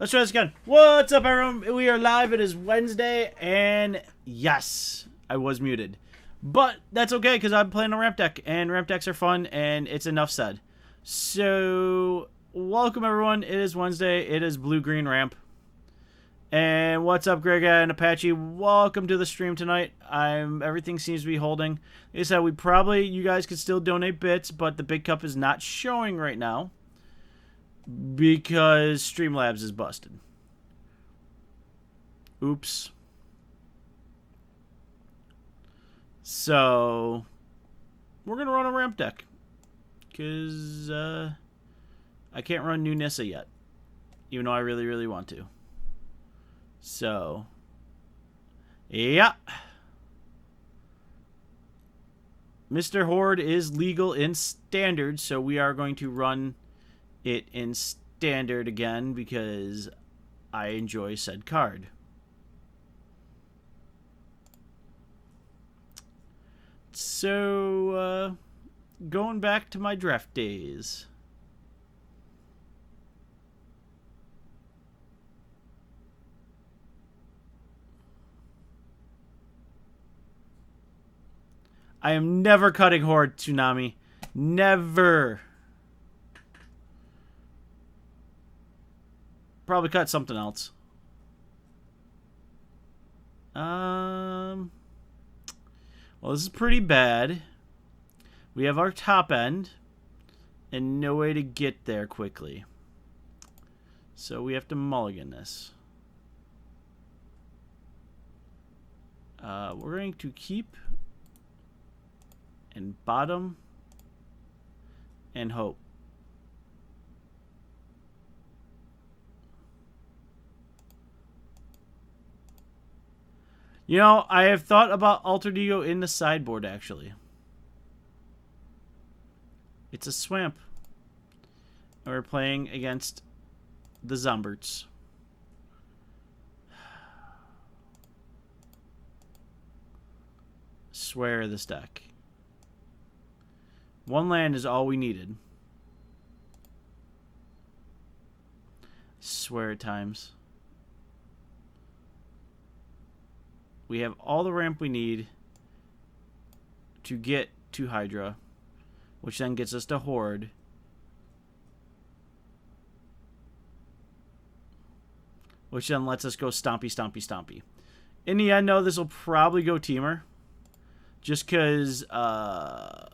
Let's try this again. What's up, everyone? We are live. It is Wednesday, and yes, I was muted. But that's okay, because I'm playing a ramp deck, and ramp decks are fun, and it's enough said. So, welcome, everyone. It is Wednesday. It is blue-green ramp. And what's up, Greg and Apache? Welcome to the stream tonight. Everything seems to be holding. Like I said, you guys could still donate bits, but the big cup is not showing right now because Streamlabs is busted. Oops. So, we're going to run a ramp deck. Because I can't run new Nissa yet. Even though I really, really want to. So, yeah. Mr. Horde is legal in standard, so we are going to run it in standard again because I enjoy said card. So, going back to my draft days. I am never cutting Horde, Tsunami. Never. Probably cut something else. Well, this is pretty bad. We have our top end and no way to get there quickly. So we have to mulligan this. We're going to keep and bottom and hope. You know, I have thought about Altered Ego in the sideboard, actually. It's a swamp. And we're playing against the Zomberts. Swear this deck. One land is all we needed. Swear at times. We have all the ramp we need to get to Hydra, which then gets us to Horde. Which then lets us go stompy, stompy, stompy. In the end, though, this will probably go Teamer. Just because I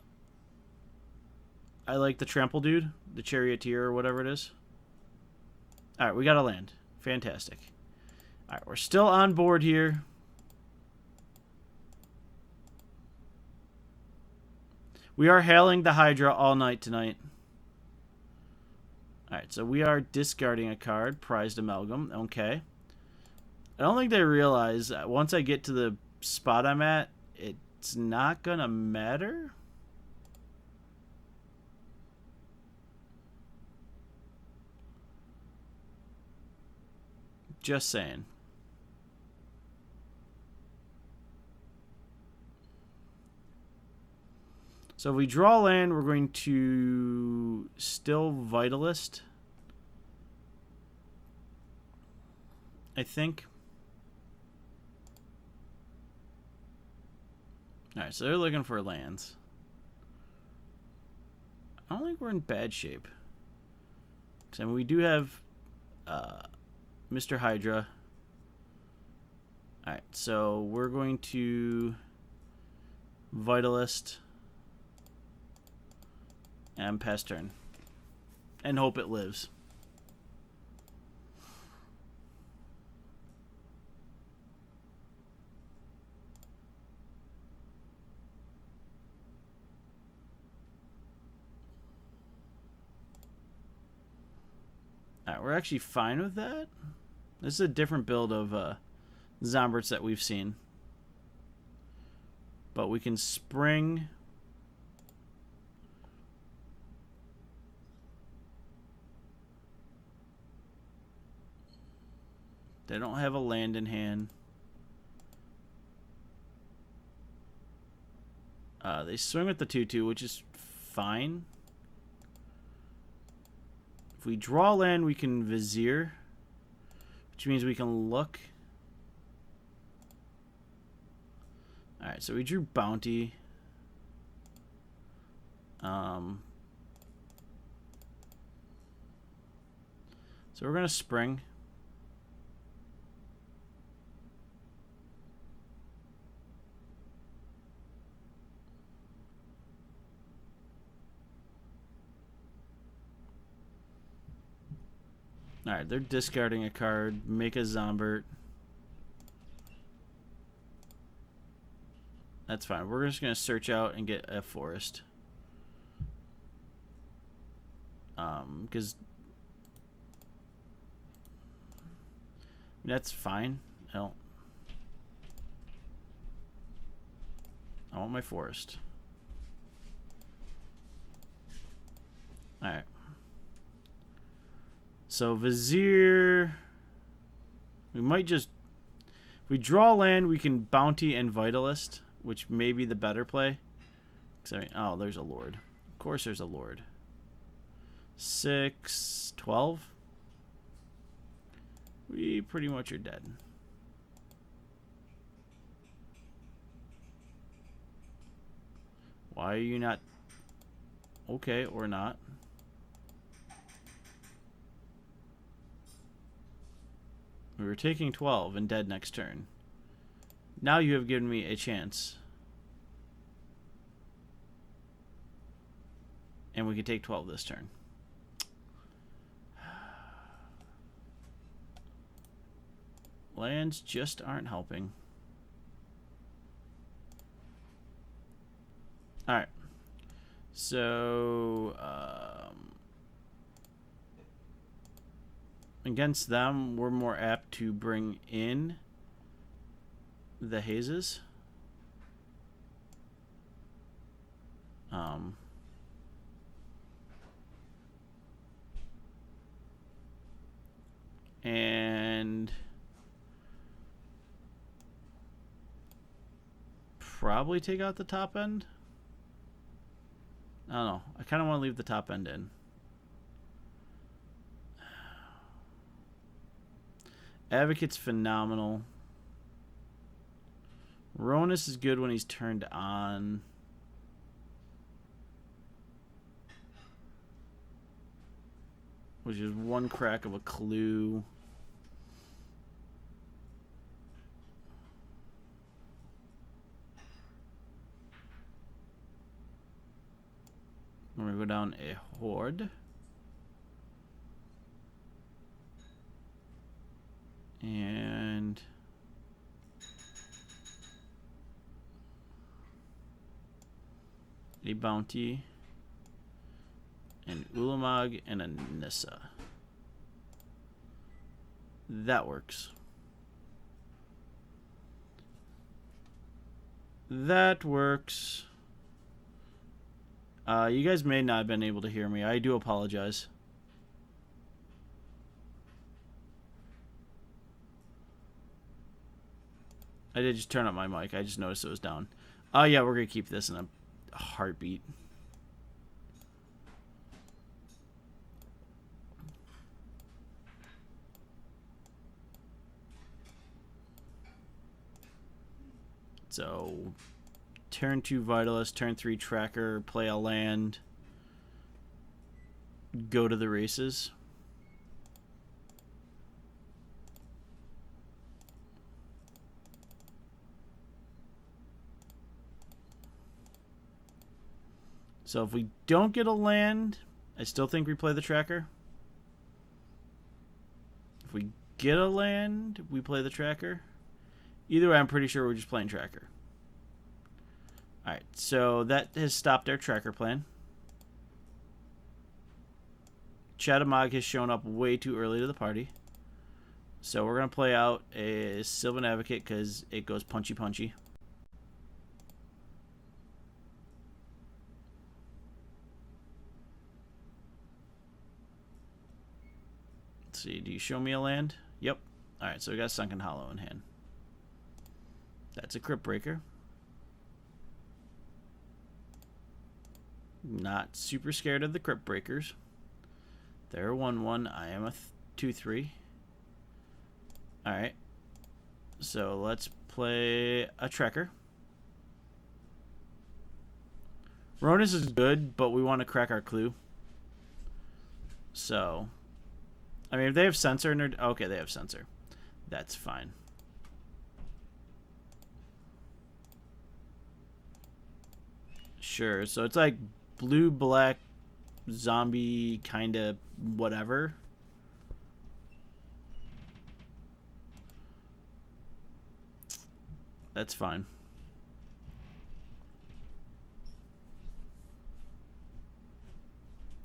like the Trample dude, the Charioteer or whatever it is. Alright, we got to land. Fantastic. Alright, we're still on board here. We are hailing the Hydra all night tonight. Alright, so we are discarding a card. Prized Amalgam. Okay. I don't think they realize that once I get to the spot I'm at, it's not gonna matter. Just saying. So if we draw land, we're going to still Vitalist. I think. Alright, so they're looking for lands. I don't think we're in bad shape. I mean, we do have Mr. Hydra. Alright, so we're going to Vitalist and pass turn. And hope it lives. Alright, we're actually fine with that. This is a different build of Zomberts that we've seen. But we can spring. They don't have a land in hand. They swing with the 2/2, which is fine. If we draw land, we can Vizier. which means we can look. Alright, so we drew Bounty. So we're going to spring. Alright, they're discarding a card. Make a Zombert. That's fine. We're just going to search out and get a forest. Because that's fine. I want my forest. Alright. So Vizier, we might just, if we draw land, we can Bounty and Vitalist, which may be the better play. Oh, there's a Lord. Of course there's a Lord. 6, 12. We pretty much are dead. Why are you not okay or not? We were taking 12 and dead next turn. Now you have given me a chance. And we can take 12 this turn. Lands just aren't helping. Alright. So, against them, we're more apt to bring in the hazes. And probably take out the top end. I don't know. I kind of want to leave the top end in. Advocate's phenomenal. Ronus is good when he's turned on. Which is one crack of a clue. We're going to go down a Horde. And a Bounty. An Ulamog and a Nissa. That works. That works. You guys may not have been able to hear me. I do apologize. I did just turn up my mic. I just noticed it was down. Oh, yeah, we're going to keep this in a heartbeat. So, turn 2 Vitalist, turn 3 Tracker, play a land, go to the races. So if we don't get a land, I still think we play the Tracker. If we get a land, we play the Tracker. Either way, I'm pretty sure we're just playing Tracker. Alright, so that has stopped our Tracker plan. Chatamog has shown up way too early to the party. So we're going to play out a Sylvan Advocate because it goes punchy-punchy. Let's see, do you show me a land? Yep. Alright, so we got Sunken Hollow in hand. That's a Crypt Breaker. Not super scared of the Crypt Breakers. They're a 1-1. I am a 2-3. Alright. So let's play a Trekker. Ronus is good, but we want to crack our clue. So, I mean, if they have Sensor in their... Okay, they have Sensor. That's fine. Sure, so it's like blue, black, zombie, kind of whatever. That's fine.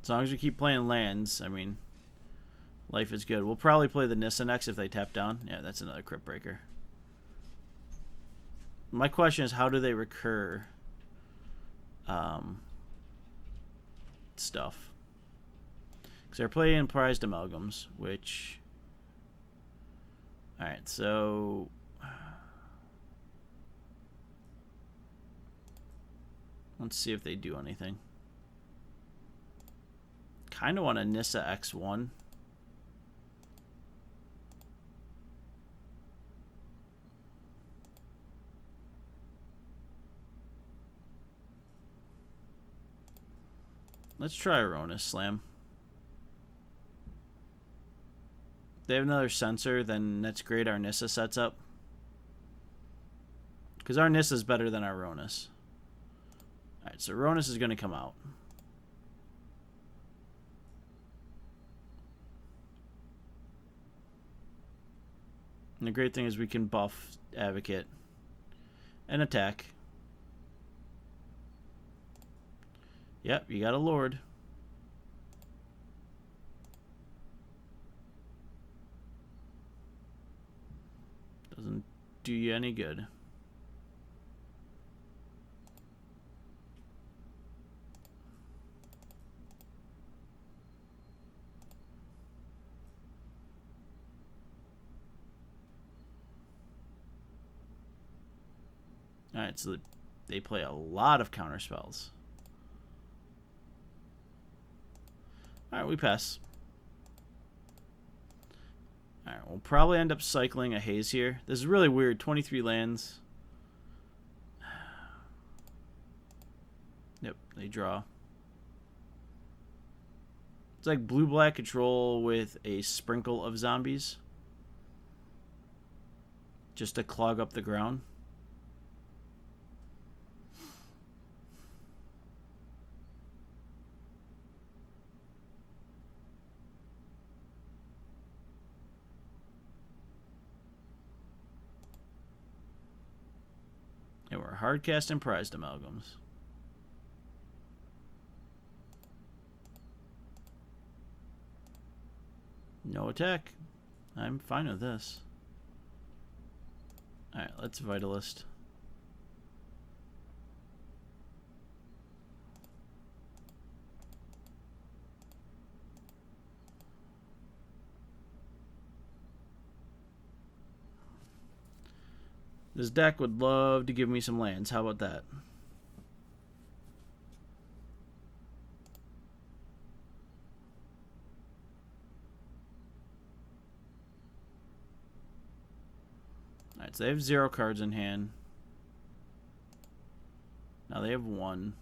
As long as we keep playing lands, I mean, life is good. We'll probably play the Nissa next if they tap down. Yeah, that's another Crypt Breaker. My question is, how do they recur stuff? Because they're playing Prized Amalgams, which... Alright, so... Let's see if they do anything. Kind of want a Nissa X1. Let's try Ronus Slam. If they have another Sensor, then that's great. Our Nissa sets up. Because our Nissa is better than our Ronus. Alright, so Ronus is going to come out. And the great thing is we can buff Advocate and attack. Yep, you got a Lord. Doesn't do you any good. Alright, so they play a lot of counter spells. Alright, we pass. Alright, we'll probably end up cycling a Haze here. This is really weird. 23 lands. Yep, they draw. It's like blue-black control with a sprinkle of zombies. Just to clog up the ground. And we're hardcasting Prized Amalgams. No attack. I'm fine with this. Alright, let's Vitalist. This deck would love to give me some lands. How about that? Alright, so they have 0 cards in hand. Now they have 1.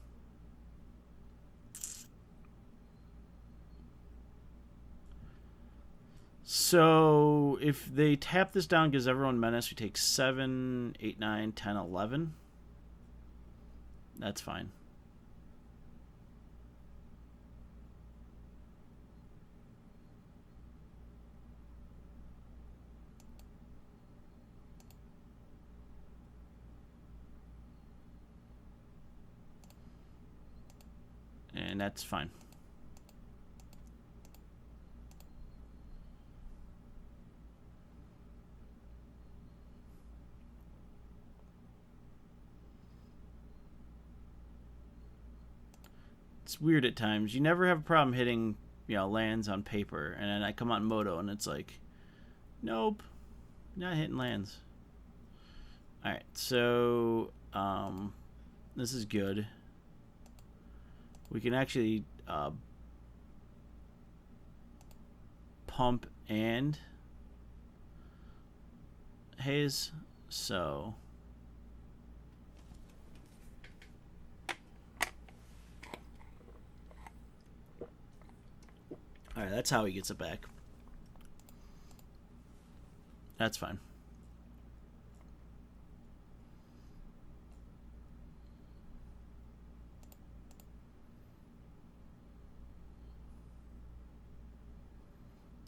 So if they tap this down, gives everyone menace, we take 7, 8, 9, 10, 11. That's fine. And that's fine. It's weird at times. You never have a problem hitting, you know, lands on paper, and then I come on Moto and it's like, nope, not hitting lands. Alright, so this is good. We can actually pump and haze. So alright, that's how he gets it back. That's fine.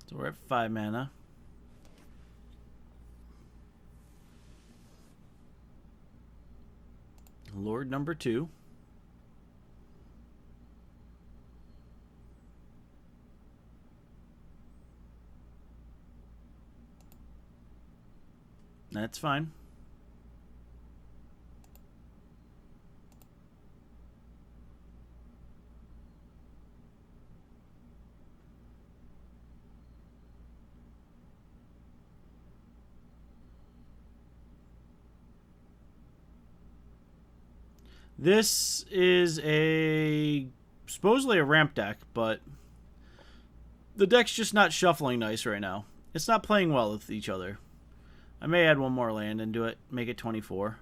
So we're at 5 mana. Lord number 2. That's fine. This is supposedly a ramp deck, but the deck's just not shuffling nice right now. It's not playing well with each other. I may add one more land into it, make it 24.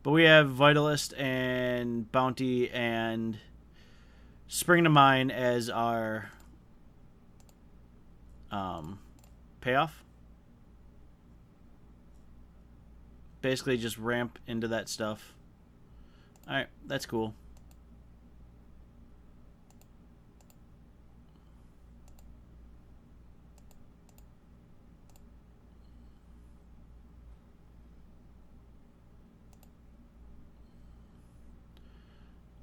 But we have Vitalist and Bounty and Spring to Mind as our payoff. Basically just ramp into that stuff. Alright, that's cool.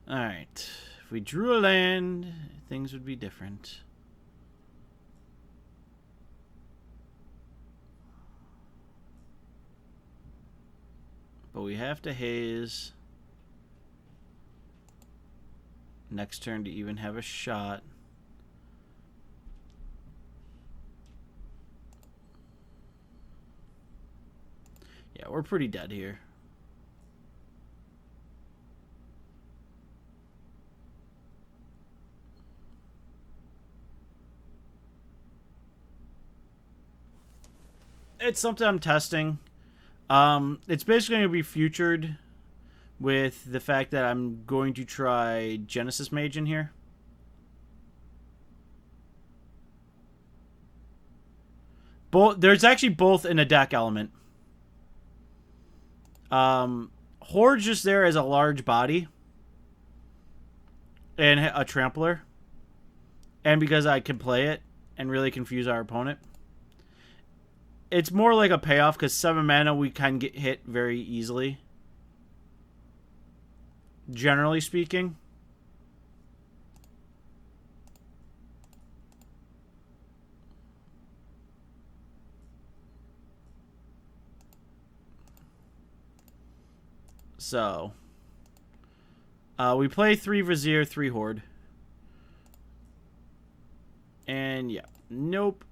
Alright, if we drew a land, things would be different. But we have to haze next turn to even have a shot. Yeah, we're pretty dead here. It's something I'm testing. It's basically going to be futured with the fact that I'm going to try Genesis Mage in here. There's actually both in a deck element. Horde's just there as a large body and a trampler, and because I can play it and really confuse our opponent. It's more like a payoff because 7 mana we can get hit very easily. Generally speaking. So we play 3 Vizier, 3 Horde. And yeah, nope.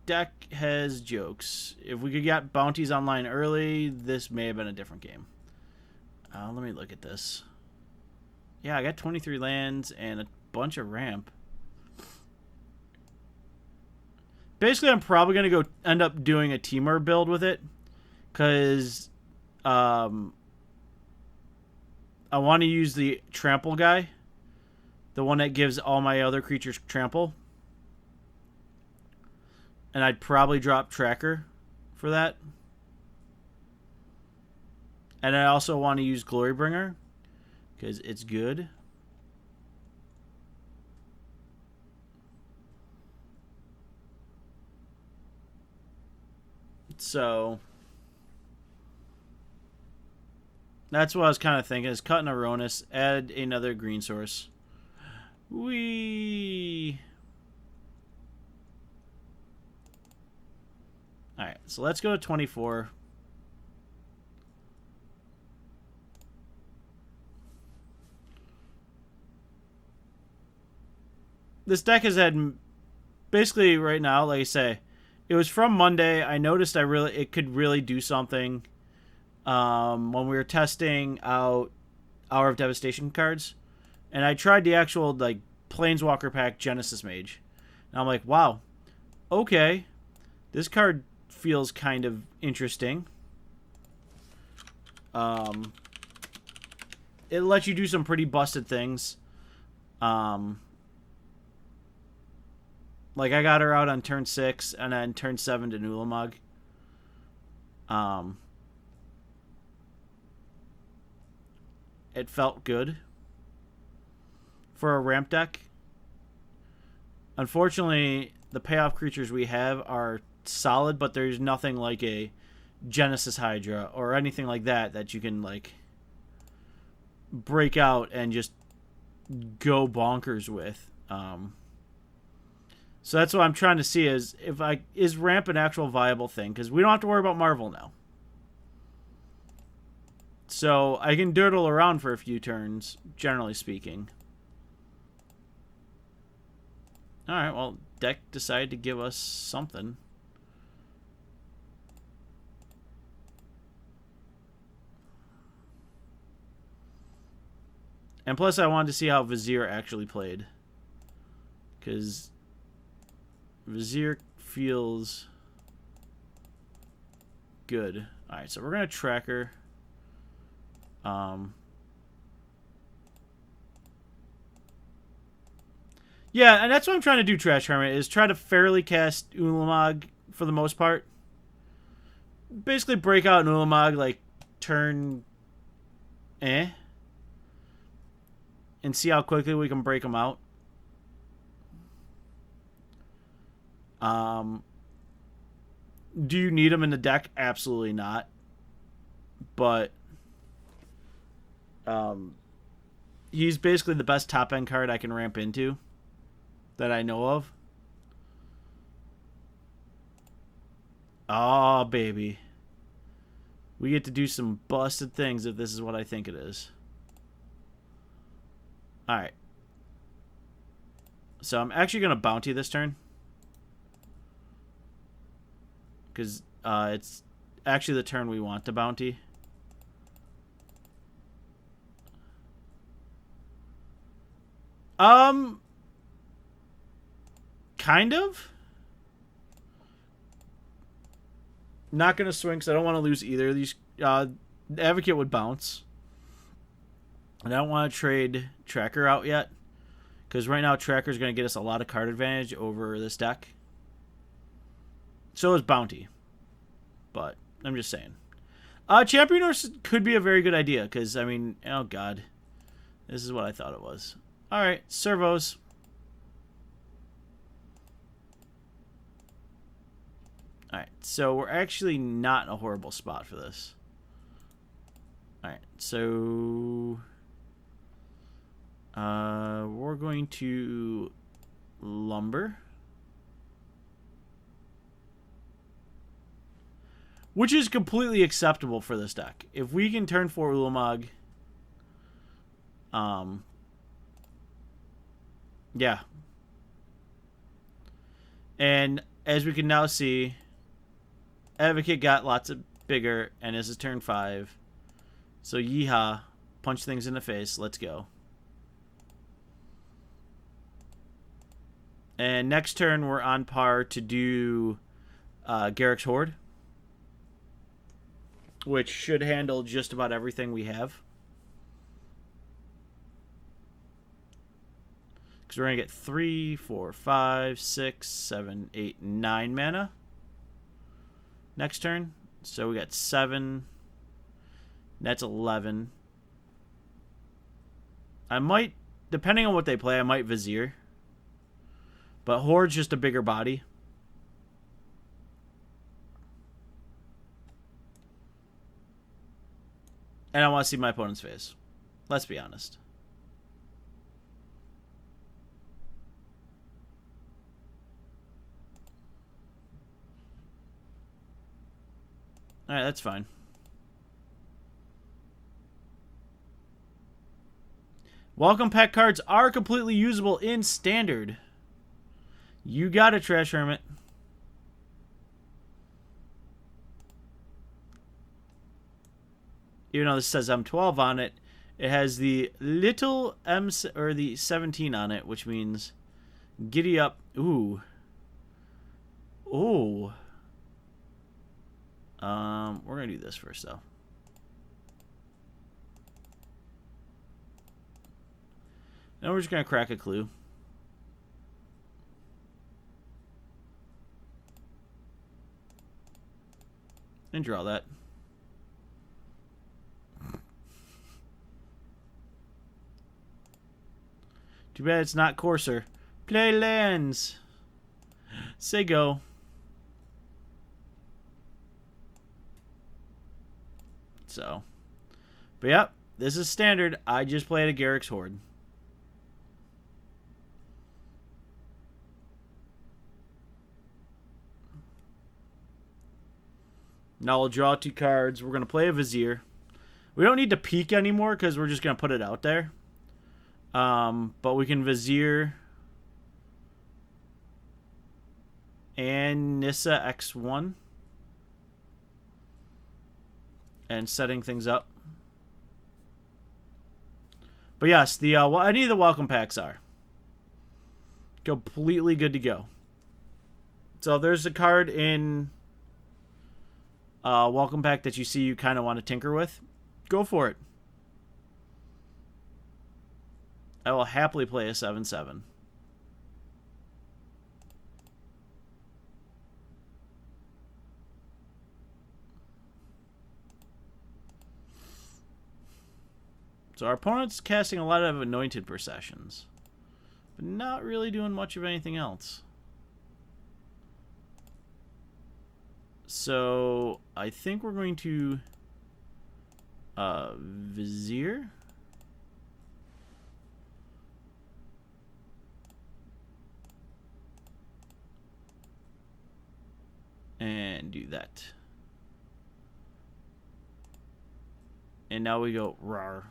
Deck has jokes. If we could get bounties online early, this may have been a different game. Let me look at this. Yeah, I got 23 lands and a bunch of ramp. Basically, I'm probably going to end up doing a Temur build with it. Because I want to use the trample guy. The one that gives all my other creatures trample. And I'd probably drop Tracker for that. And I also want to use Glorybringer because it's good. So that's what I was kind of thinking, is cut an Aronis, add another green source. Alright, so let's go to 24. This deck has had, basically right now, like I say, it was from Monday. I noticed it could really do something when we were testing out Hour of Devastation cards. And I tried the actual like Planeswalker pack Genesis Mage. And I'm like, wow, okay, this card feels kind of interesting. It lets you do some pretty busted things. Like I got her out on turn 6 and then turn 7 to Ulamog. It felt good for a ramp deck. Unfortunately, the payoff creatures we have are solid, but there's nothing like a Genesis Hydra or anything like that that you can like break out and just go bonkers with. So that's what I'm trying to see is is ramp an actual viable thing, because we don't have to worry about Marvel now. So I can dirtle around for a few turns, generally speaking. Alright, well, deck decided to give us something. And plus I wanted to see how Vizier actually played. Because Vizier feels good. Alright, so we're going to track her. Yeah, and that's what I'm trying to do, Trash Hermit, is try to fairly cast Ulamog for the most part. Basically break out an Ulamog, like, turn... and see how quickly we can break them out. Do you need them in the deck? Absolutely not. But he's basically the best top end card I can ramp into that I know of. Oh, baby. We get to do some busted things if this is what I think it is. Alright. So I'm actually going to bounty this turn. Because it's actually the turn we want to bounty. Kind of. Not going to swing because I don't want to lose either of these. The Advocate would bounce. And I don't want to trade Tracker out yet. Because right now Tracker is going to get us a lot of card advantage over this deck. So is Bounty. But I'm just saying. Champion Horse could be a very good idea. Because, I mean, oh god. This is what I thought it was. Alright, servos. Alright, so we're actually not in a horrible spot for this. Alright, so... we're going to lumber. Which is completely acceptable for this deck. If we can turn 4 Ulamog... yeah. And as we can now see, Advocate got lots of bigger, and this is turn 5. So yeehaw, punch things in the face, let's go. And next turn we're on par to do Garruk's Horde, which should handle just about everything we have. Because we're going to get 3, 4, 5, 6, 7, 8, 9 mana next turn. So we got 7. That's 11. I might, depending on what they play, I might Vizier. But Horde's just a bigger body. And I want to see my opponent's face. Let's be honest. Alright, that's fine. Welcome pack cards are completely usable in Standard. You got it, Trash Hermit. Even though this says M12 on it, it has the little M or the 17 on it, which means giddy up. Ooh. Ooh. We're going to do this first, though. Now we're just going to crack a clue. And draw that. Too bad it's not Courser. Play lands. Say go. So. But yep, this is standard. I just played a Garruk's Horde. Now we'll draw 2 cards. We're going to play a Vizier. We don't need to peek anymore because we're just going to put it out there. But we can Vizier and Nissa X1 and setting things up. But yes, the any of the welcome packs are completely good to go. So there's a card in welcome pack that you see you kind of want to tinker with. Go for it. I will happily play a 7/7. So our opponent's casting a lot of Anointed Processions, but not really doing much of anything else. So I think we're going to Vizier. And do that. And now we go rar.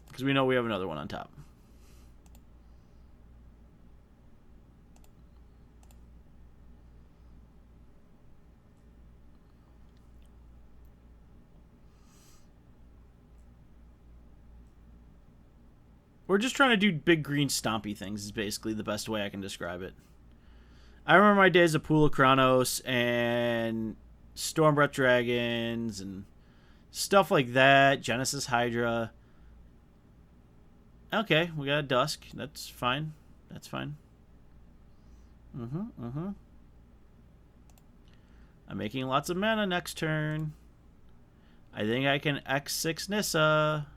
Because we know we have another one on top. We're just trying to do big green stompy things is basically the best way I can describe it. I remember my days of Pool of Kronos and Stormbreath Dragons and stuff like that. Genesis Hydra. Okay, we got a Dusk. That's fine. That's fine. I'm making lots of mana next turn. I think I can X6 Nissa.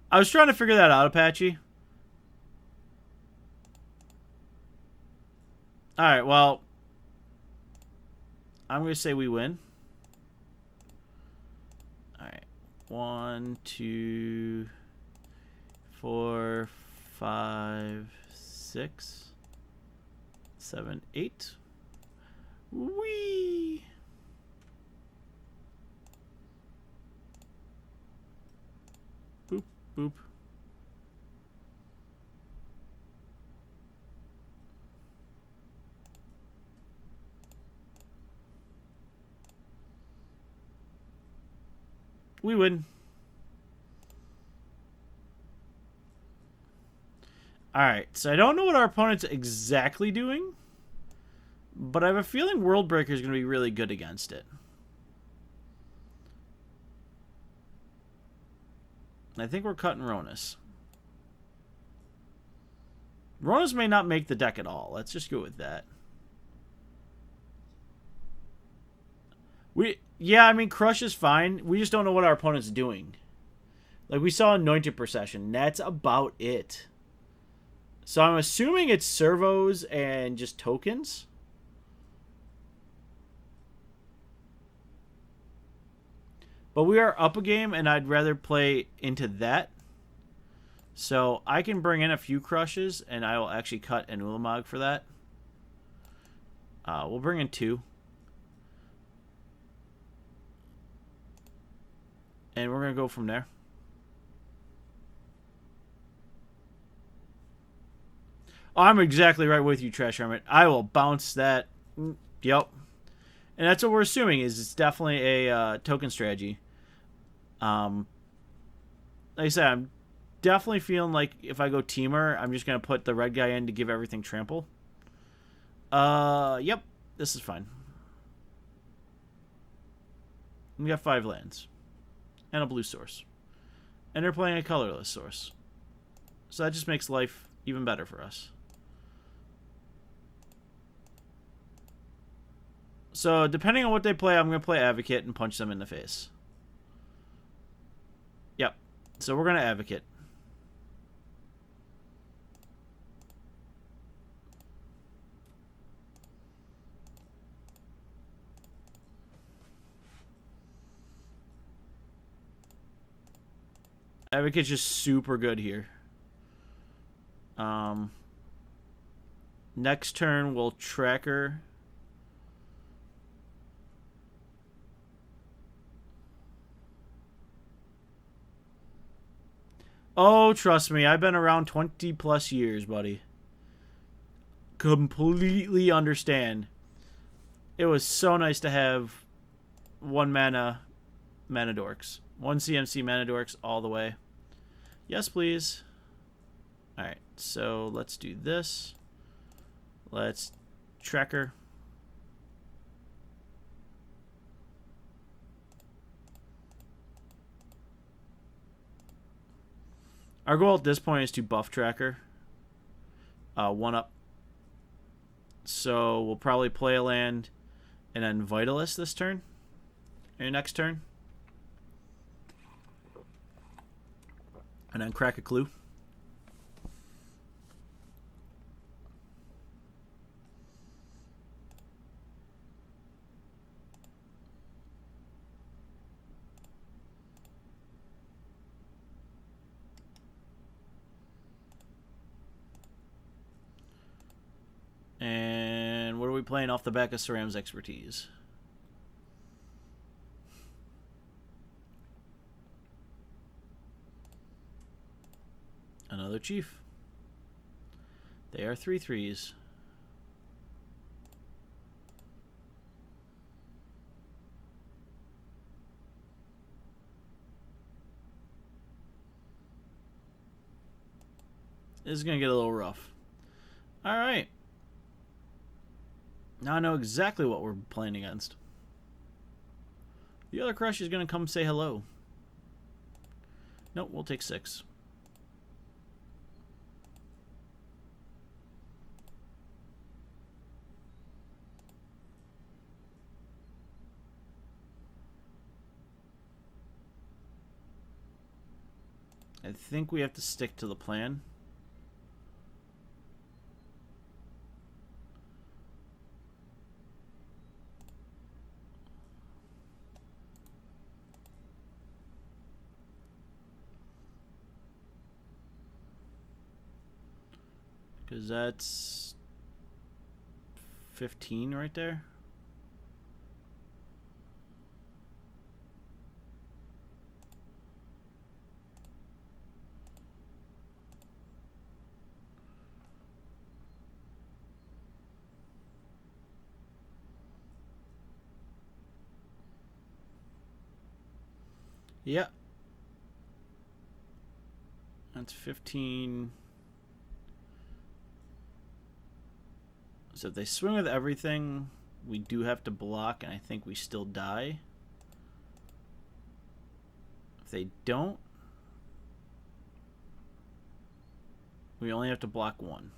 I was trying to figure that out, Apache. Alright, well, I'm going to say we win. Alright. 1, 2, 4, 5, 6, 7, 8. Whee! Boop, boop. We win. Alright, so I don't know what our opponent's exactly doing, but I have a feeling Worldbreaker is going to be really good against it. I think we're cutting Ronus. Ronus may not make the deck at all. Let's just go with that. Yeah, I mean, Crush is fine. We just don't know what our opponent's doing. Like, we saw Anointed Procession. That's about it. So I'm assuming it's servos and just tokens. But we are up a game, and I'd rather play into that. So I can bring in a few Crushes, and I will actually cut an Ulamog for that. We'll bring in 2. And we're going to go from there. Oh, I'm exactly right with you, Trash Hermit. I will bounce that. Yep. And that's what we're assuming is it's definitely a token strategy. Like I said, I'm definitely feeling like if I go Teamer, I'm just going to put the red guy in to give everything trample. Yep. This is fine. We got 5 lands. And a blue source. And they're playing a colorless source. So that just makes life even better for us. So depending on what they play, I'm going to play Advocate and punch them in the face. Yep. So we're going to Advocate. Advocate's just super good here. Next turn, we'll Tracker. Oh, trust me, I've been around 20 plus years, buddy. Completely understand. It was so nice to have 1 mana Dorks. 1 CMC Mana Dorks all the way. Yes, please. Alright, so let's do this. Let's Tracker. Our goal at this point is to buff Tracker. 1 up. So we'll probably play a land and then Vitalist this turn. Or next turn. And then crack a clue. And what are we playing off the back of Saram's Expertise? Another Chief. They are 3/3s. This is going to get a little rough. Alright. Now I know exactly what we're playing against. The other crush is going to come say hello. Nope, we'll take 6. I think we have to stick to the plan. Because that's 15 right there. Yeah. That's 15. So if they swing with everything, we do have to block, and I think we still die. If they don't, we only have to block 1.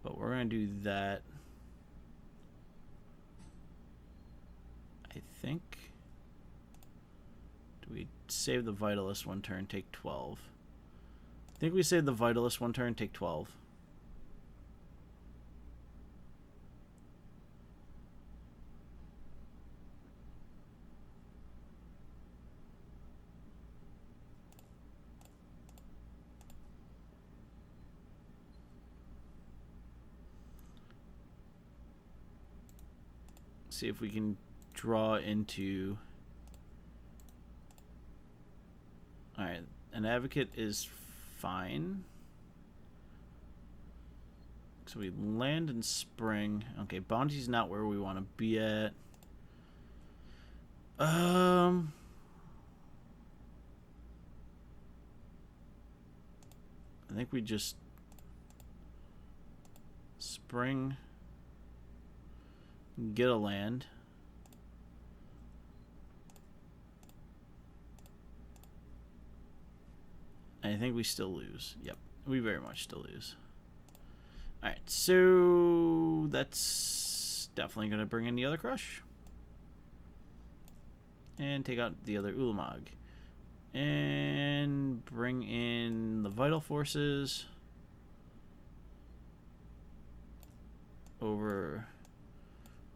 But we're going to do that. I think. Do we save the Vitalist 1 turn, take 12? I think we save the Vitalist 1 turn, take 12. See if we can draw into... Alright, an Advocate is fine. So we land in spring. Okay, bounty's not where we want to be at. I think we just spring, get a land. I think we still lose. Yep, we very much still lose. Alright, so that's definitely going to bring in the other crush. And take out the other Ulamog. And bring in the Vital Forces over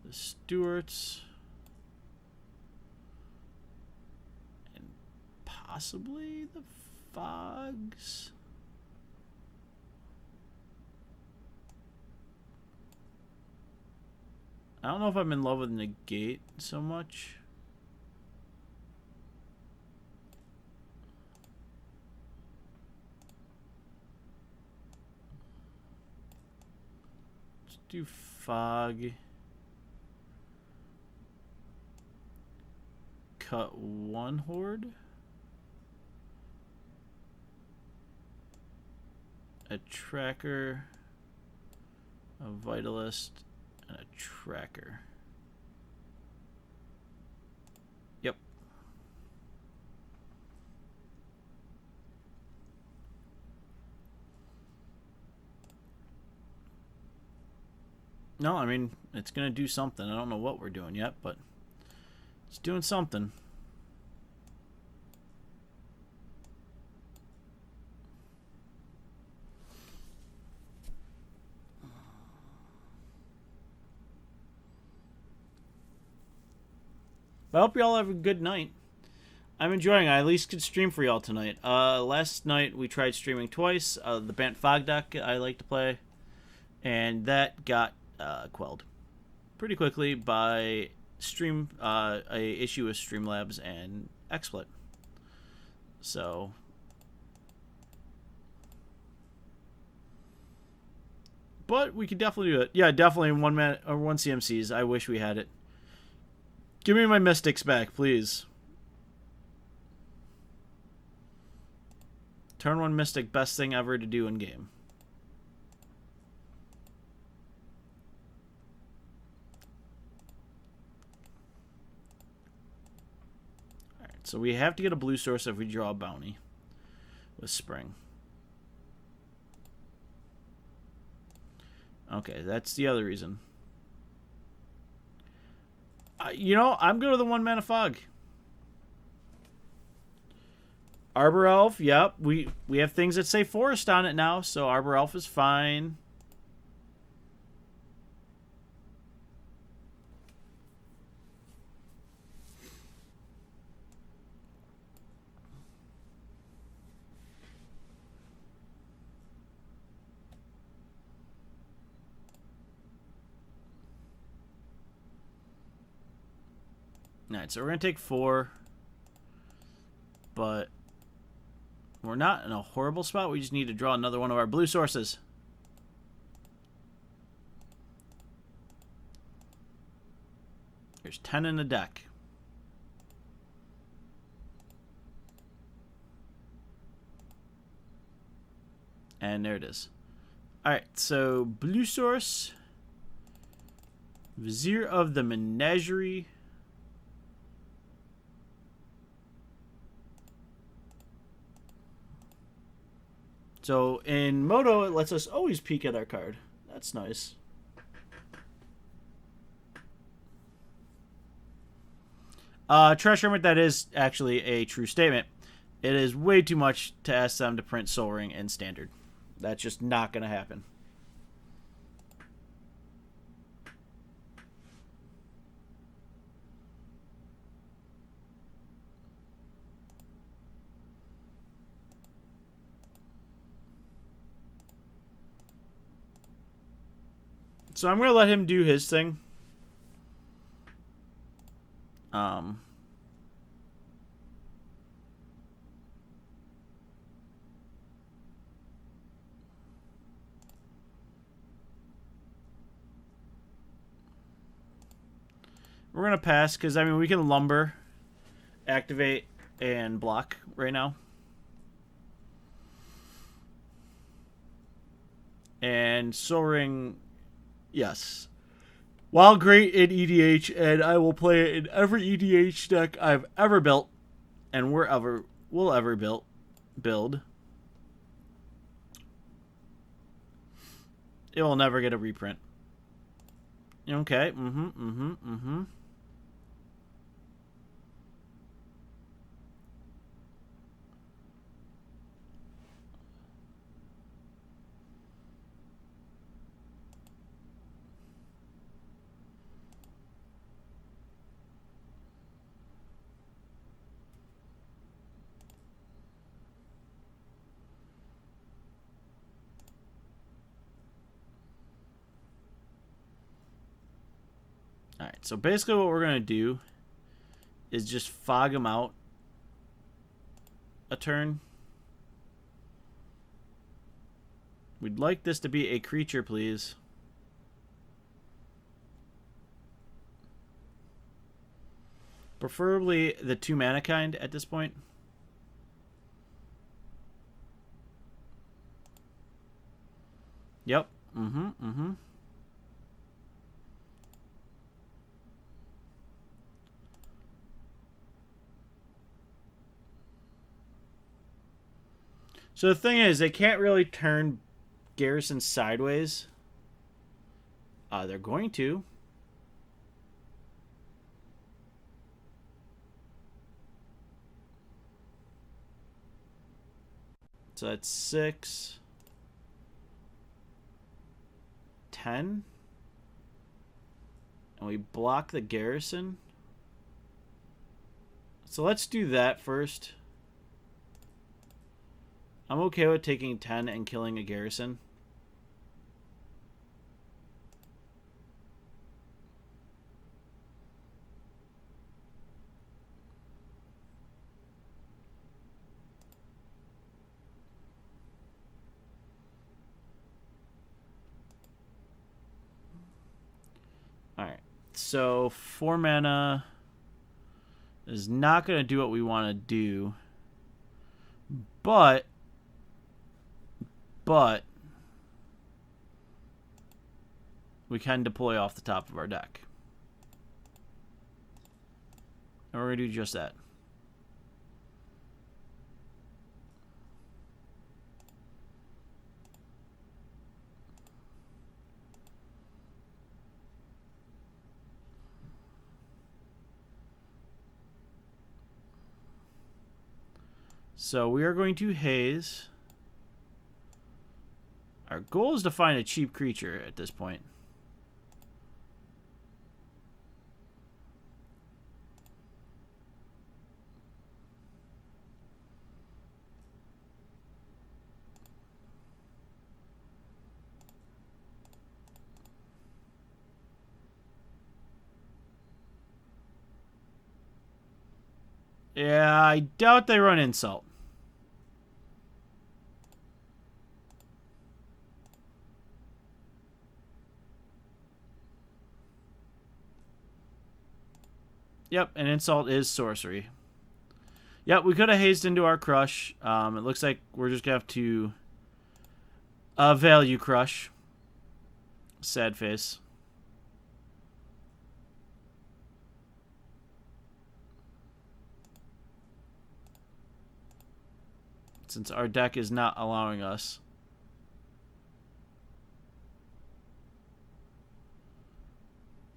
the Stuarts. And possibly the Fogs. I don't know if I'm in love with Negate so much. Let's do Fog. Cut one Horde. A Tracker. A Vitalist. And a Tracker. Yep. No, I mean, it's going to do something. I don't know what we're doing yet, but it's doing something. I hope y'all have a good night. I'm enjoying it. I at least could stream for y'all tonight. Last night we tried streaming twice. The Bant Fog deck I like to play. And that got quelled pretty quickly by a issue with Streamlabs and XSplit. So but we could definitely do it. Yeah, definitely one CMCs. I wish we had it. Give me my Mystics back, please. Turn 1 Mystic, best thing ever to do in game. Alright, so we have to get a blue source if we draw a bounty with Spring. Okay, that's the other reason. You know, I'm good with the 1-mana Fog. Arbor Elf, yep. We have things that say Forest on it now, so Arbor Elf is fine. Alright, so we're going to take 4. But we're not in a horrible spot. We just need to draw another one of our blue sources. There's 10 in the deck. And there it is. Alright, so blue source. Vizier of the Menagerie. So in Moto, it lets us always peek at our card. That's nice. Trash Hermit, that is actually a true statement. It is way too much to ask them to print Sol Ring in Standard. That's just not going to happen. So I'm going to let him do his thing. We're going to pass because, I mean, we can lumber, activate, and block right now. And Soaring, yes. While great in EDH, and I will play it in every EDH deck I've ever built, and will ever build. It will never get a reprint. Okay, Alright, so basically what we're going to do is just fog him out a turn. We'd like this to be a creature, please. Preferably the 2-mana kind at this point. Yep. So the thing is, they can't really turn Garrison sideways. They're going to. So that's 6, 10. And we block the Garrison. So let's do that first. I'm okay with taking 10 and killing a Garrison. Alright, so 4 mana is not going to do what we want to do. But we can deploy off the top of our deck. And we're going to do just that. So we are going to haze. Our goal is to find a cheap creature at this point. Yeah, I doubt they run Insult. Yep, and Insult is sorcery. Yep, we could have hazed into our Crush. It looks like we're just going to have to value Crush. Sad face. Since our deck is not allowing us.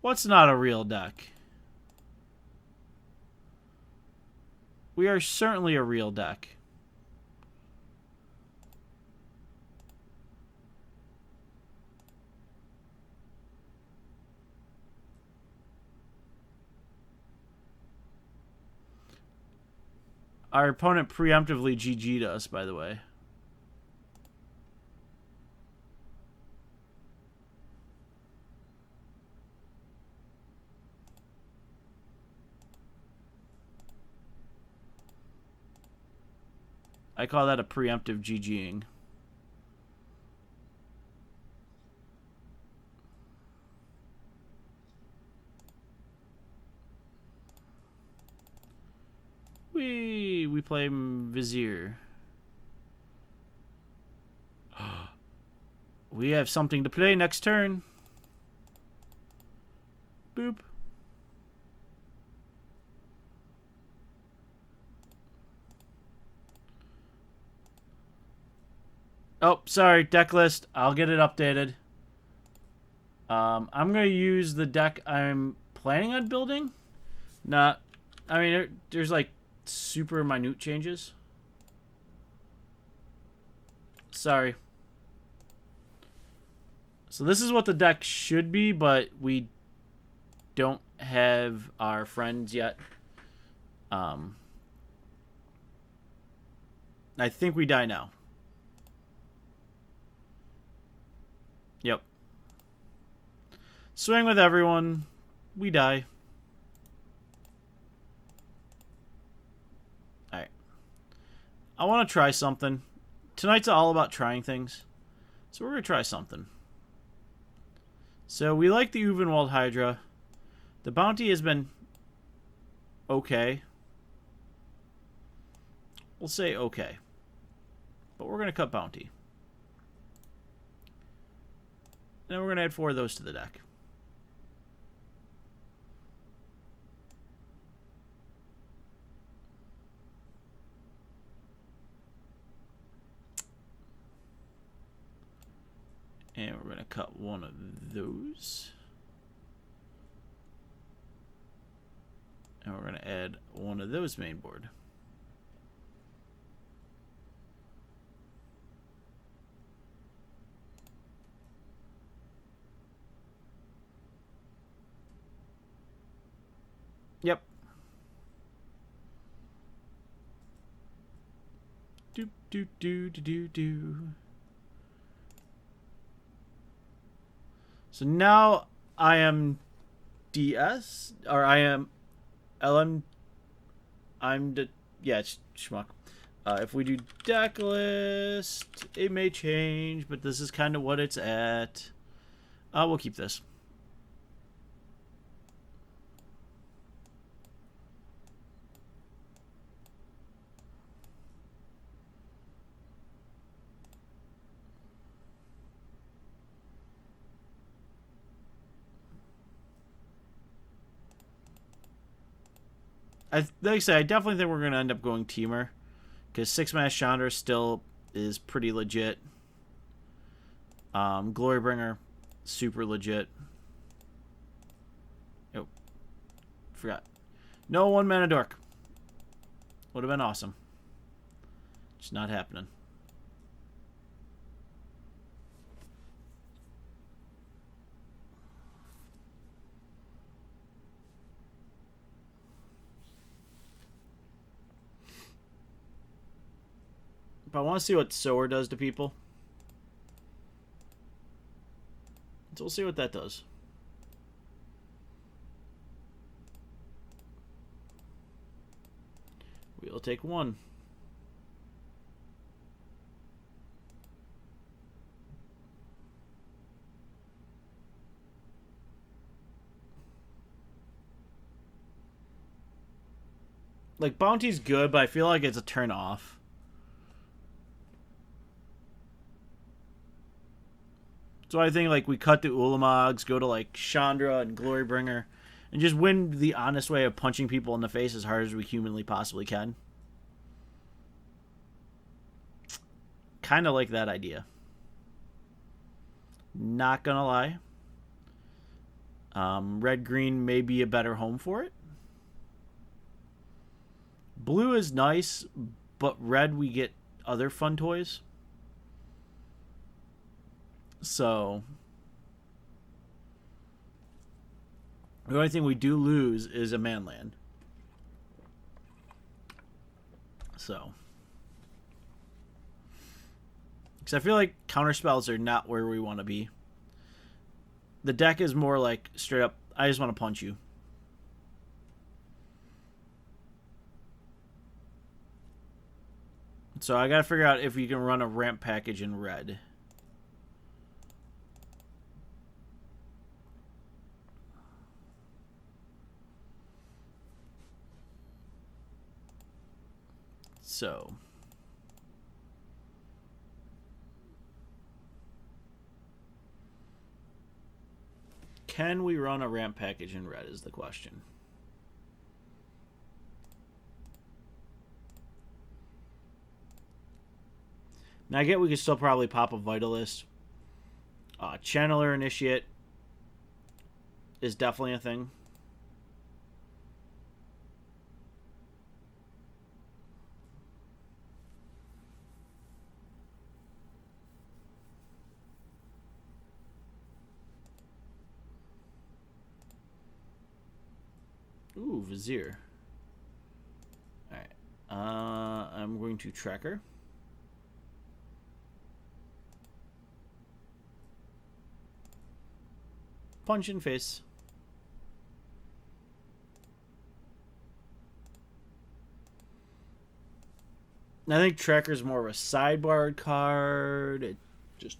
What's not a real deck? We are certainly a real deck. Our opponent preemptively GG'd us, by the way. I call that a preemptive GGing. we play Vizier? We have something to play next turn. Boop. Oh, sorry, deck list. I'll get it updated. I'm going to use the deck I'm planning on building. I mean, there's like super minute changes. Sorry. So this is what the deck should be, but we don't have our friends yet. I think we die now. Yep. Swing with everyone. We die. Alright. I want to try something. Tonight's all about trying things. So we're going to try something. So we like the Uvenwald Hydra. The bounty has been okay. We'll say okay. But we're going to cut bounty. And then we're going to add 4 of those to the deck. And we're going to cut one of those. And we're going to add one of those main board. Yep. Do do do do do do. So now I am DS or I am LM. It's schmuck. If we do deck list, it may change, but this is kind of what it's at. We'll keep this. Like I say, I definitely think we're going to end up going Teamer. Because 6-mana Chandra still is pretty legit. Glorybringer, super legit. Oh, forgot. No 1-mana Dork. Would have been awesome. It's not happening. But I want to see what Sower does to people. So we'll see what that does. We'll take 1. Like, Bounty's good, but I feel like it's a turn off. So I think, like, we cut the Ulamogs, go to, like, Chandra and Glorybringer, and just win the honest way of punching people in the face as hard as we humanly possibly can. Kind of like that idea. Not gonna lie. Red-green may be a better home for it. Blue is nice, but red we get other fun toys. So the only thing we do lose is a manland. So because I feel like counterspells are not where we want to be. The deck is more like straight up, I just want to punch you. So I gotta figure out if we can run a ramp package in red. so can we run a ramp package in red is the question. Now I get we could still probably pop a Vitalist. Channeler Initiate is definitely a thing. Ooh, Vizier. Alright. I'm going to Tracker. Punch in face. I think Tracker's more of a sideboard card. It just...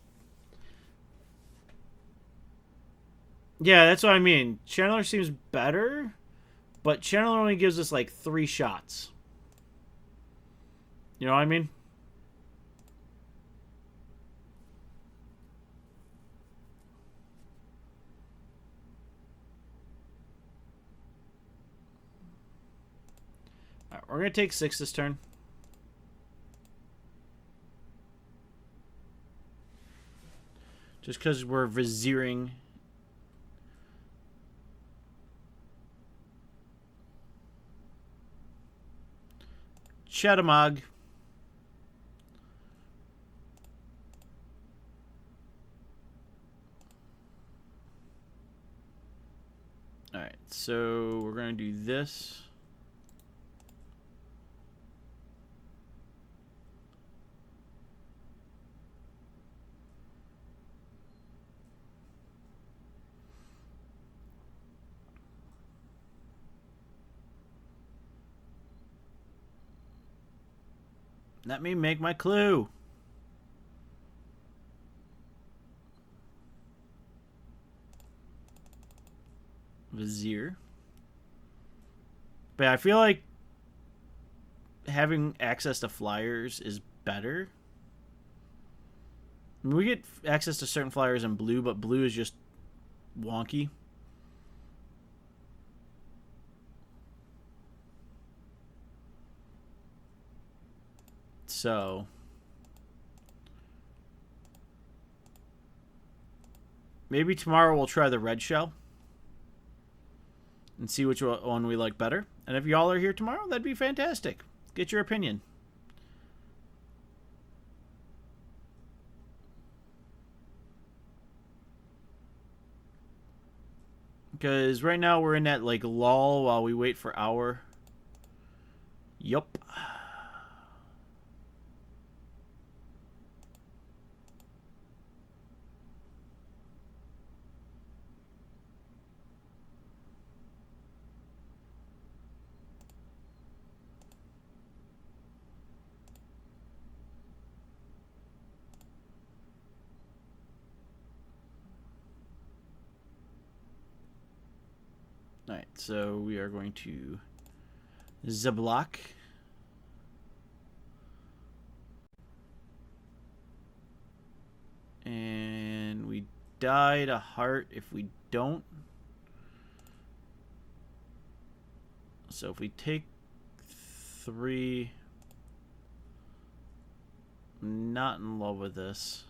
Yeah, that's what I mean. Channeler seems better, but Channeler only gives us like 3 shots. You know what I mean? Alright, we're going to take 6 this turn. Just because we're Viziering. Shadowmog. Alright, so we're going to do this. Let me make my clue. Vizier. But I feel like having access to flyers is better. I mean, we get access to certain flyers in blue, but blue is just wonky. So maybe tomorrow we'll try the red shell and see which one we like better. And if y'all are here tomorrow, that'd be fantastic. Get your opinion. Because right now we're in that like lull while we wait for our... Yup. Alright, so we are going to Zablock. And we die to heart if we don't. So if we take 3... I'm not in love with this.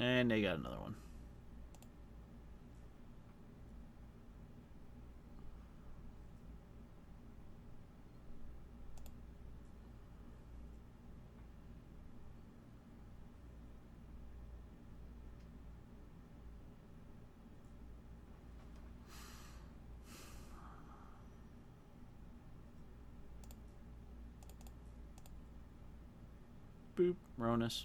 And they got another one. Boop, Ronus.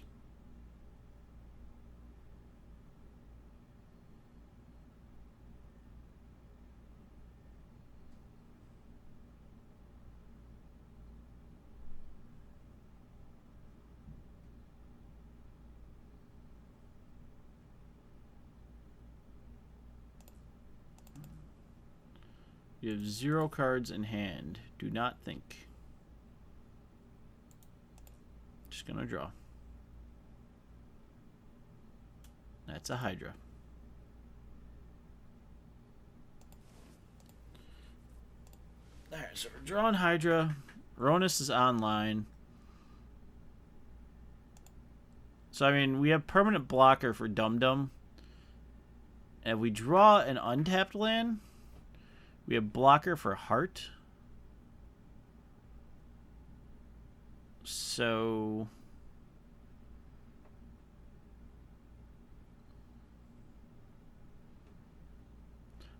We have 0 cards in hand. Do not think. Just gonna draw. That's a Hydra. Alright, so we're drawing Hydra. Ronus is online. So, I mean, we have permanent blocker for Dum Dum. And if we draw an untapped land, we have blocker for Heart. So...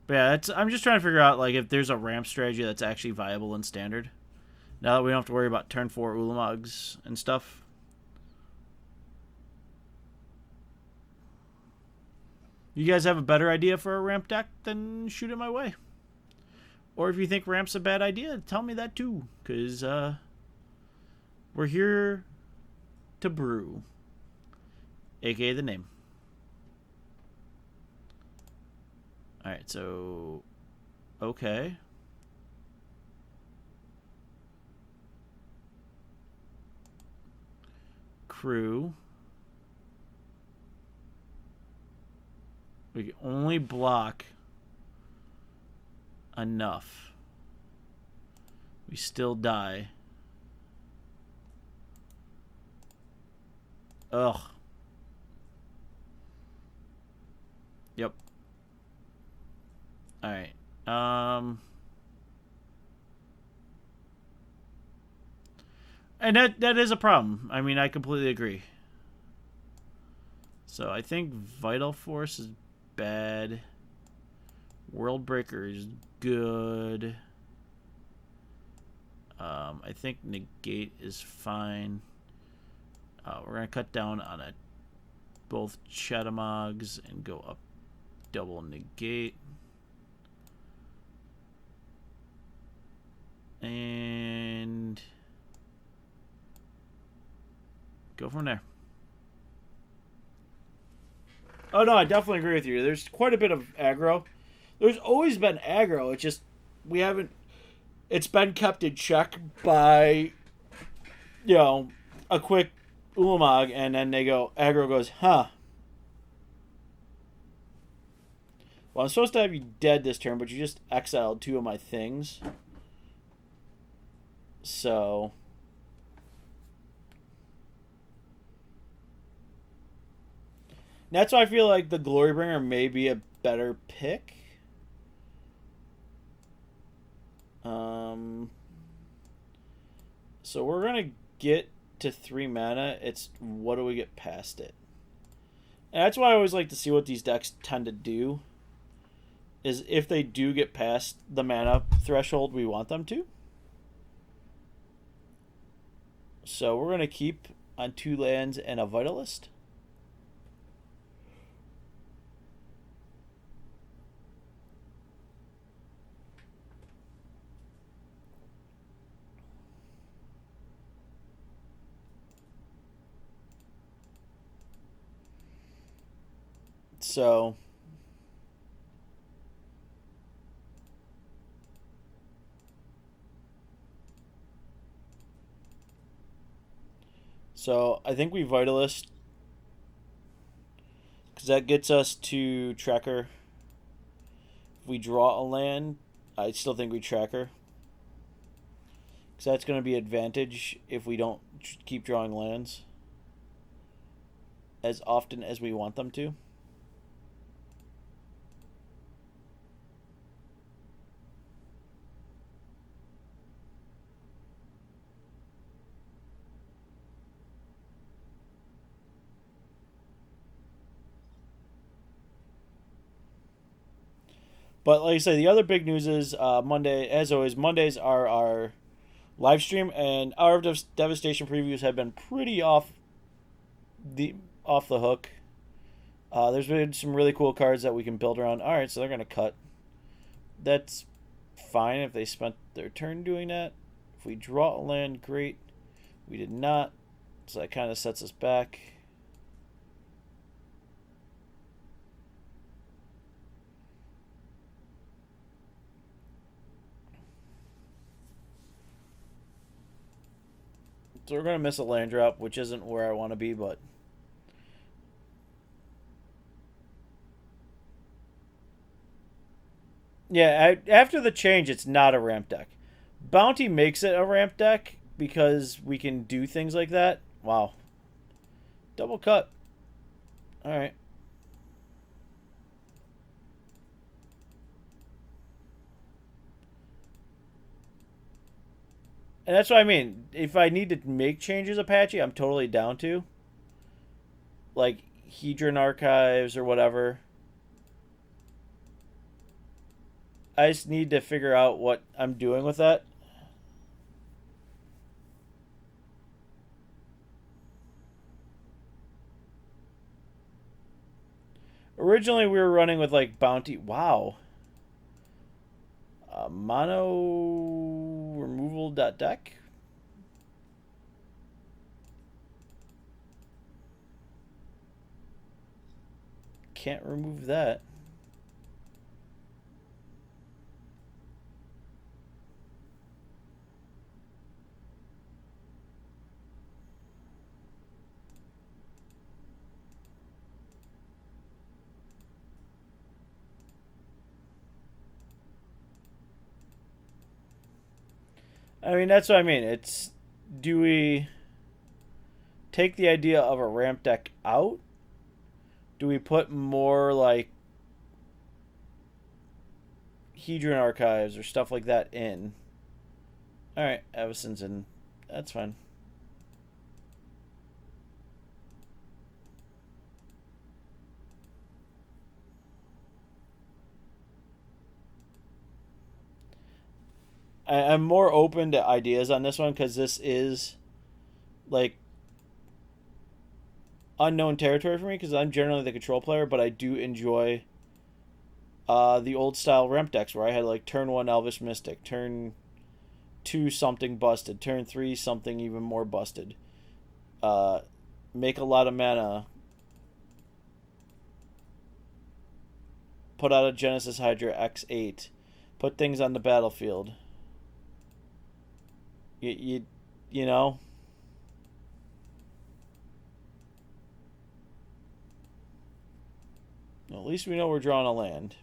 But yeah, I'm just trying to figure out like if there's a ramp strategy that's actually viable in Standard. Now that we don't have to worry about turn 4 Ulamogs and stuff. You guys have a better idea for a ramp deck, then shoot it my way. Or if you think ramp's a bad idea, tell me that too. Because we're here to brew. AKA the name. Alright, so... Okay. Crew. We can only block enough. We still die. Ugh. Yep. Alright. And that is a problem. I mean, I completely agree. So I think Vital Force is bad. World Breaker is good. I think Negate is fine. We're going to cut down on both Chatamogs and go up double Negate. And go from there. Oh, no, I definitely agree with you. There's quite a bit of aggro. There's always been aggro. It's just we haven't... It's been kept in check by, you know, a quick Ulamog, and then they go... Aggro goes, huh. Well, I'm supposed to have you dead this turn, but you just exiled 2 of my things. So... That's why I feel like the Glorybringer may be a better pick. So we're going to get to 3 mana. It's what do we get past it? And that's why I always like to see what these decks tend to do. Is if they do get past the mana threshold we want them to. So we're going to keep on 2 lands and a Vitalist. So I think we Vitalist because that gets us to Tracker. If we draw a land, I still think we Tracker because that's going to be advantage if we don't keep drawing lands as often as we want them to. But like I say, the other big news is Monday, as always, Mondays are our live stream, and our Devastation previews have been pretty off the hook. There's been some really cool cards that we can build around. All right, so they're going to cut. That's fine if they spent their turn doing that. If we draw a land, great. We did not, so that kind of sets us back. So we're going to miss a land drop, which isn't where I want to be, but... Yeah, after the change, it's not a ramp deck. Bounty makes it a ramp deck because we can do things like that. Wow. Double cut. Alright. And that's what I mean. If I need to make changes, Apache, I'm totally down to. Like, Hedron Archives or whatever. I just need to figure out what I'm doing with that. Originally, we were running with, like, Bounty. Wow. Mono removal deck. Can't remove that. I mean, that's what I mean. It's, do we take the idea of a ramp deck out? Do we put more, like, Hedron Archives or stuff like that in? Alright, Evison's in. That's fine. I'm more open to ideas on this one because this is, like, unknown territory for me because I'm generally the control player, but I do enjoy the old style ramp decks where I had, like, turn 1 Elvish Mystic, turn 2 something busted, turn 3 something even more busted. Make a lot of mana. Put out a Genesis Hydra X8. Put things on the battlefield. You know? At least we know we're drawing a land.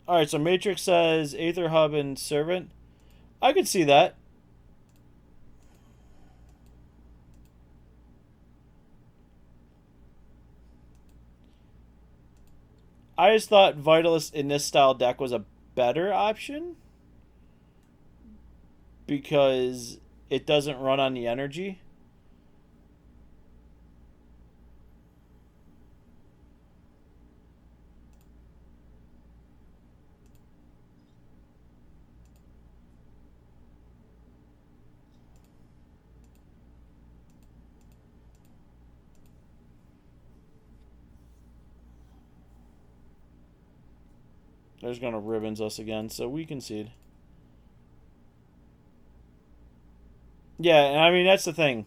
Alright, so Matrix says Aether Hub and Servant. I could see that. I just thought Vitalist in this style deck was a better option because it doesn't run on the energy. There's going to ribbons us again, so we concede. Yeah, and I mean, that's the thing.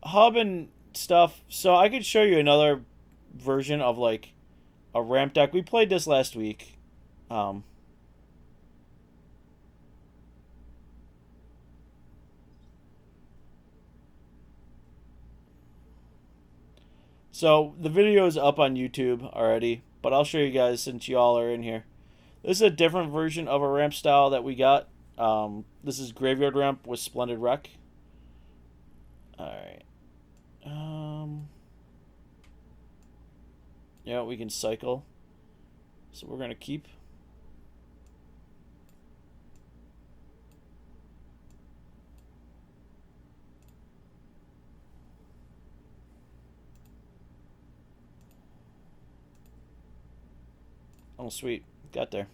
Hub and stuff. So I could show you another version of, like, a ramp deck. We played this last week. So the video is up on YouTube already, but I'll show you guys since y'all are in here. This is a different version of a ramp style that we got. This is Graveyard Ramp with Splendid Wreck. Alright. Yeah, we can cycle. So we're going to keep. Oh, sweet. Got there.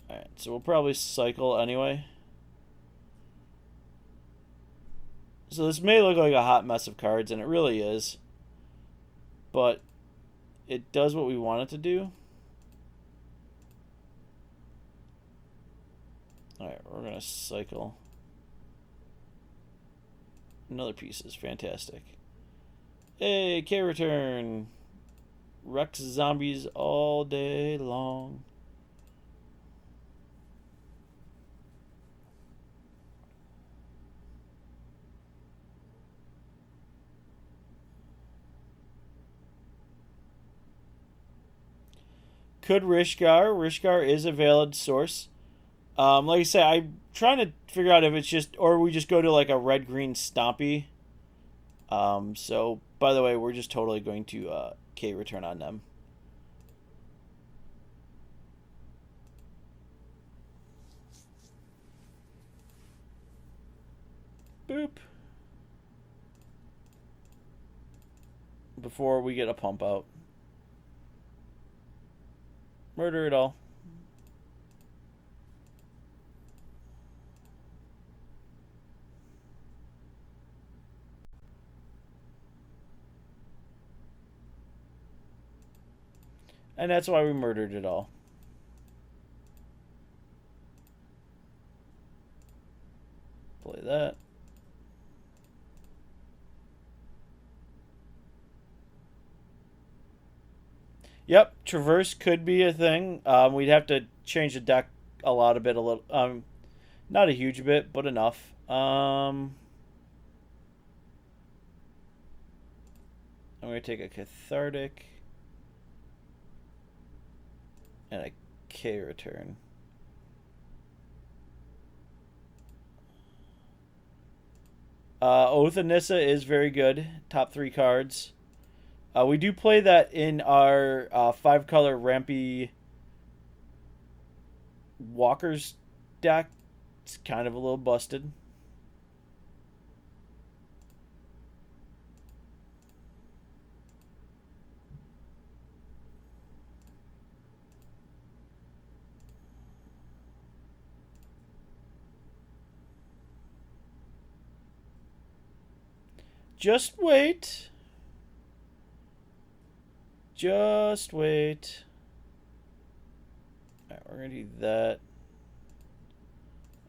Alright, so we'll probably cycle anyway. So this may look like a hot mess of cards, and it really is. But it does what we want it to do. Alright, we're gonna cycle. Another piece is fantastic. Hey, K-Return! Wrecks zombies all day long. Could Rishgar? Rishgar is a valid source. Like I said, I'm trying to figure out if it's just, or we just go to like a red-green Stompy. So, by the way, we're just totally going to K-Return on them. Boop. Before we get a pump out. Murder it all. And that's why we murdered it all. Play that. Yep, traverse could be a thing. We'd have to change the deck a lot a bit, a little. Not a huge bit, but enough. I'm gonna take a cathartic and a K-Return. Oath of Nissa is very good. Top 3 cards. We do play that in our 5-color Rampy Walkers deck. It's kind of a little busted. Just wait. Just wait. Alright, we're going to do that.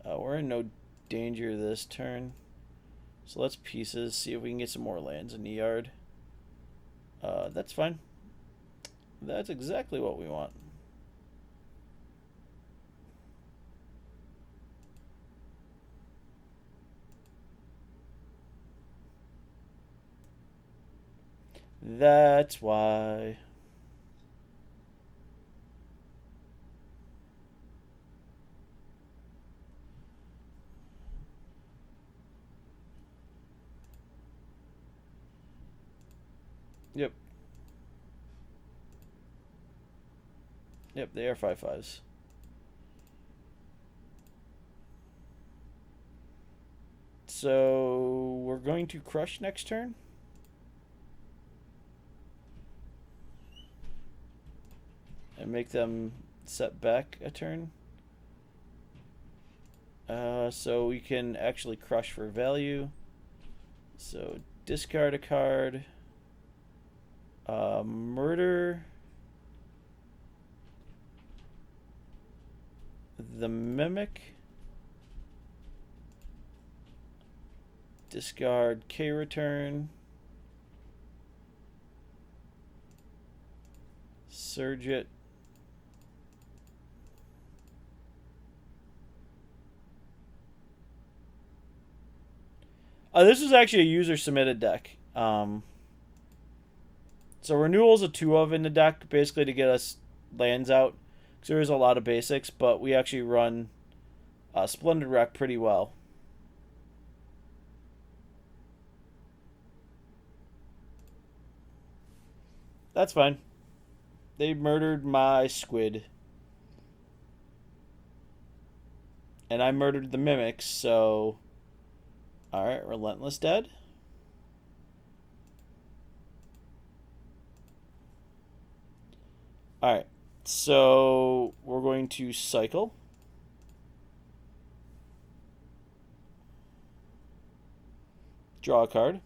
We're in no danger this turn. So let's pieces, see if we can get some more lands in the yard. That's fine. That's exactly what we want. That's why. Yep. Yep, they are 5/5s. So we're going to crush next turn. And make them set back a turn. So we can actually crush for value. So discard a card. Murder the Mimic. Discard K-Return. Surge it. This is actually a user-submitted deck. So Renewal's a 2 of in the deck, basically to get us lands out. Because there is a lot of basics, but we actually run Splendid Wreck pretty well. That's fine. They murdered my squid. And I murdered the mimics, so... Alright, Relentless dead. Alright, so we're going to cycle. Draw a card.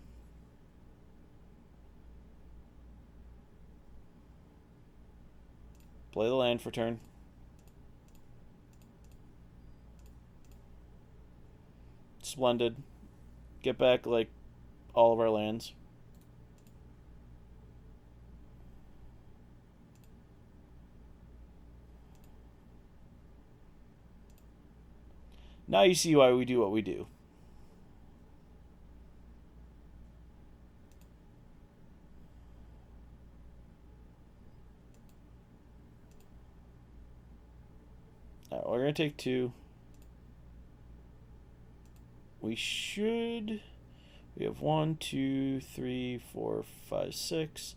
Play the land for turn. Splendid. Get back, like, all of our lands. Now you see why we do what we do. Alright, we're going to take 2. We should... We have 1, 2, 3, 4, 5, 6,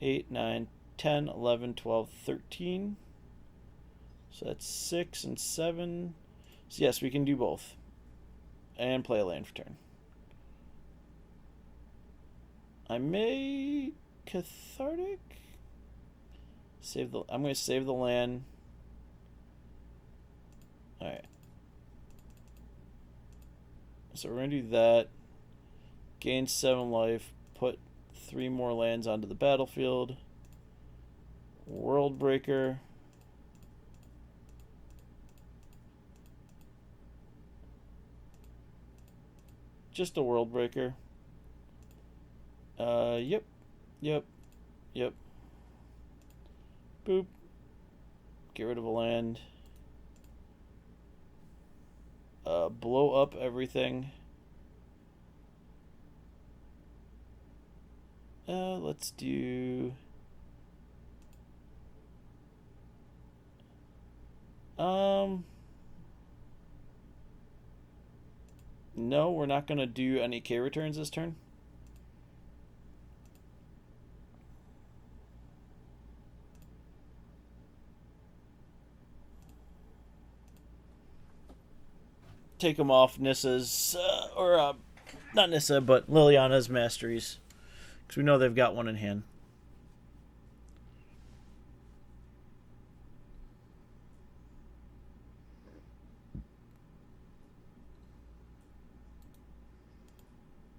8, 9, 10, 11, 12, 13. So that's 6 and 7. So yes, we can do both. And play a land for turn. I may... Cathartic? I'm going to save the land. Alright. So we're going to do that. Gain 7 life. Put 3 more lands onto the battlefield. World Breaker. Just a World Breaker. Yep. Boop. Get rid of a land. Blow up everything. Let's do... No, we're not going to do any K returns this turn. Take them off Nissa's, not Nissa, but Liliana's Masteries. Because we know they've got one in hand.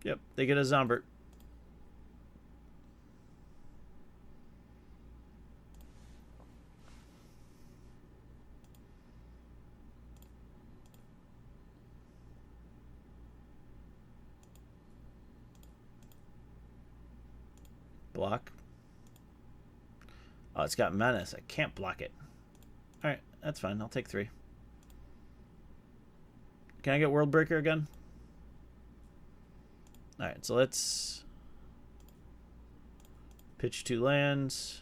Yep, they get a Zombert. Block. Oh, it's got Menace. I can't block it. Alright, that's fine. I'll take 3. Can I get World Breaker again? Alright, so let's pitch 2 lands.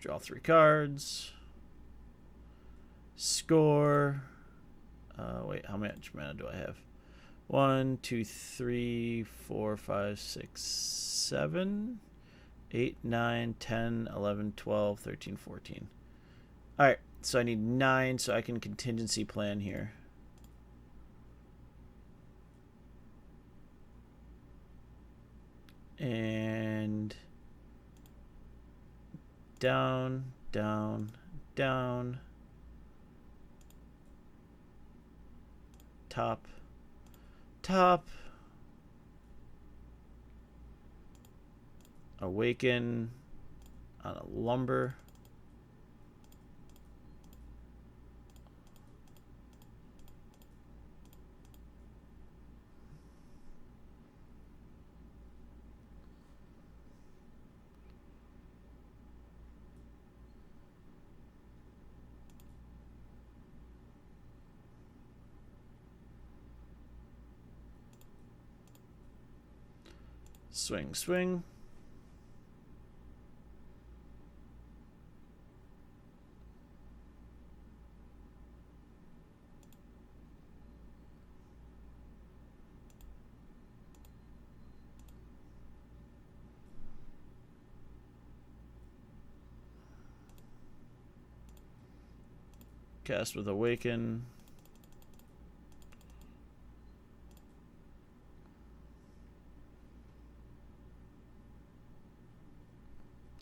Draw 3 cards. Score. Wait, how much mana do I have? 1, 2, 3, 4, 5, 6, 7, 8, 9, 10, 11, 12, 13, 14. Alright, so I need 9 so I can contingency plan here. And down, down, down. Top. Awaken on a lumber. Swing, swing. Cast with Awaken.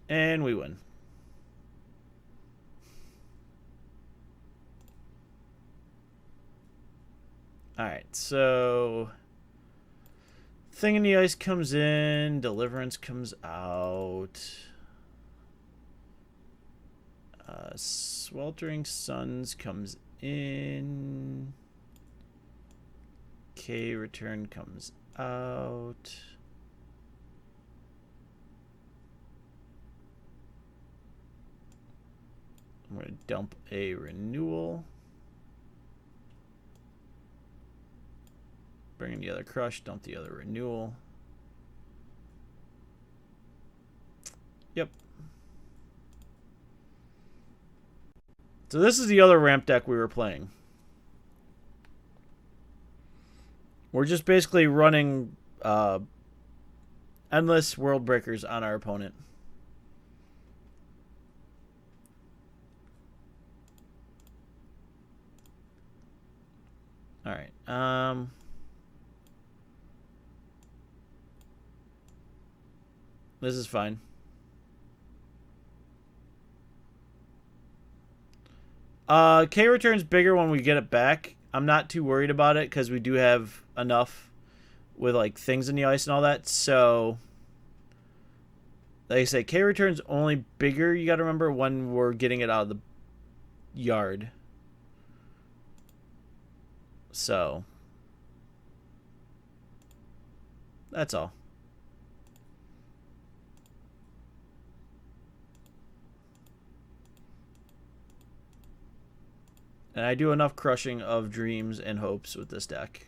And we win. Alright, so Thing in the Ice comes in, Deliverance comes out. Sweltering Suns comes in. K return comes out. I'm going to dump a renewal. Bring in the other crush, dump the other renewal. Yep. So this is the other ramp deck we were playing. We're just basically running endless world breakers on our opponent. All right. This is fine. K return's bigger when we get it back. I'm not too worried about it because we do have enough with like things in the ice and all that. So, like I say, K return's only bigger. You got to remember when we're getting it out of the yard. So, that's all. And I do enough crushing of dreams and hopes with this deck.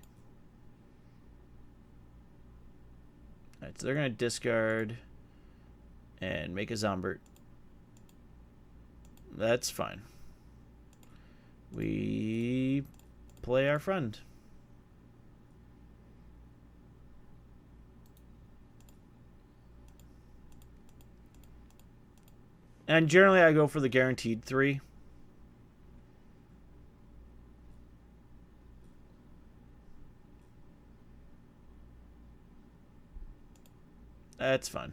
Alright, so they're going to discard and make a Zombert. That's fine. We play our friend. And generally I go for the guaranteed 3. That's fine.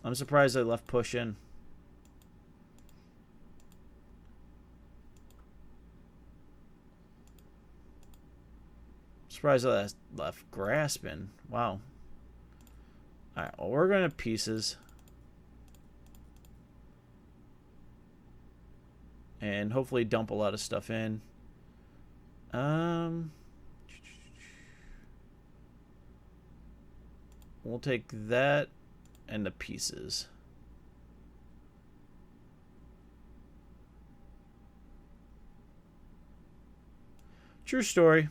I'm surprised I left push in. Surprised I left grasp in. Wow. Alright, well, we're going to pieces. And hopefully dump a lot of stuff in. We'll take that and the pieces. True story.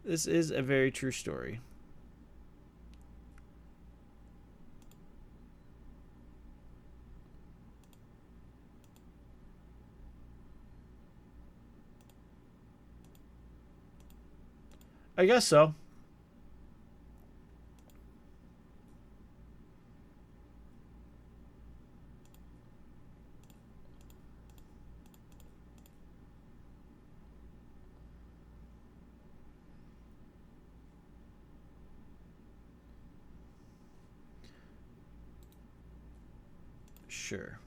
This is a very true story. I guess so. Sure.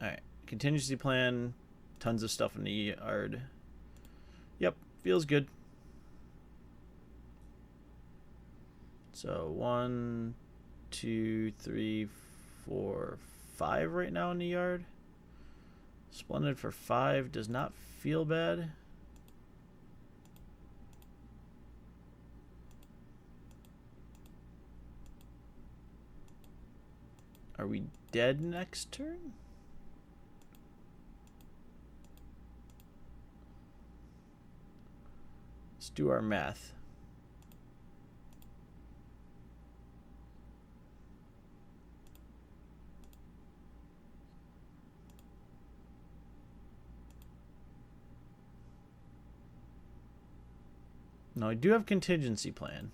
Alright. Contingency plan. Tons of stuff in the yard. Yep. Feels good. So 1, 2, 3, 4, 5 right now in the yard. Splendid for 5 does not feel bad. Are we dead next turn? Let's do our math. No, I do have contingency plan.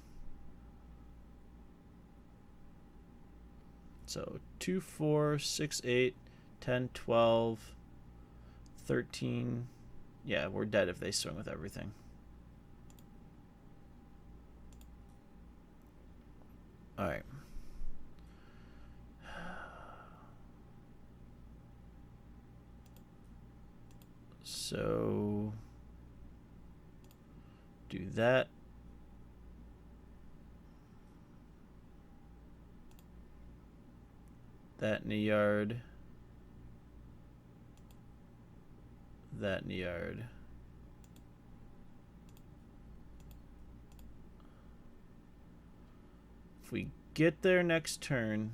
So 2, 4, 6, 8, 10, 12, 13. Yeah, we're dead if they swing with everything. Alright. So Do that. That in the yard. That in the yard. If we get there next turn...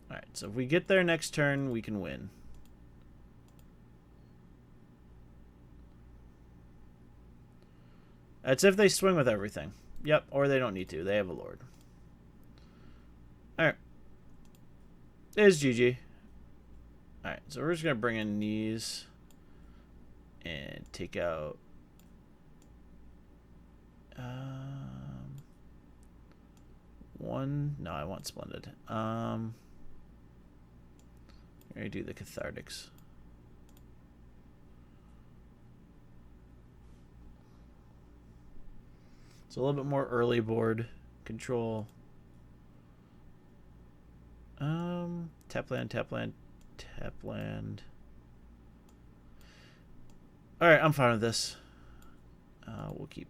Alright, so if we get there next turn, we can win. That's if they swing with everything. Yep, or they don't need to. They have a lord. Alright. It's GG. Alright, so we're just going to bring in these and take out... one. No, I want Splendid. I'm going to do the Cathartics. It's a little bit more early board control. Tapland, Tapland, Tapland. Alright, I'm fine with this. We'll keep.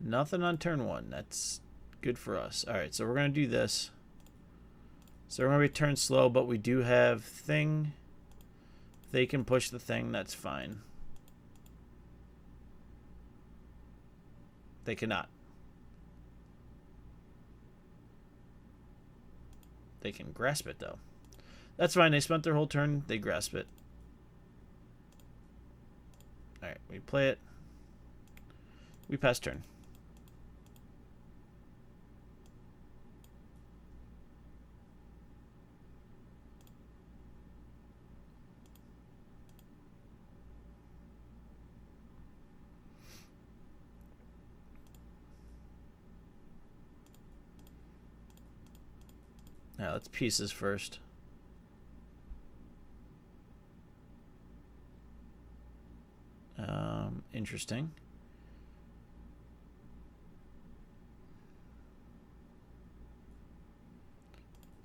Nothing on turn one. That's good for us. Alright, so we're going to do this. So we're going to return slow, but we do have thing. They can push the thing. That's fine. They cannot. They can grasp it, though. That's fine. They spent their whole turn. They grasp it. Alright, we play it. We pass turn. Now let's pieces first. Interesting.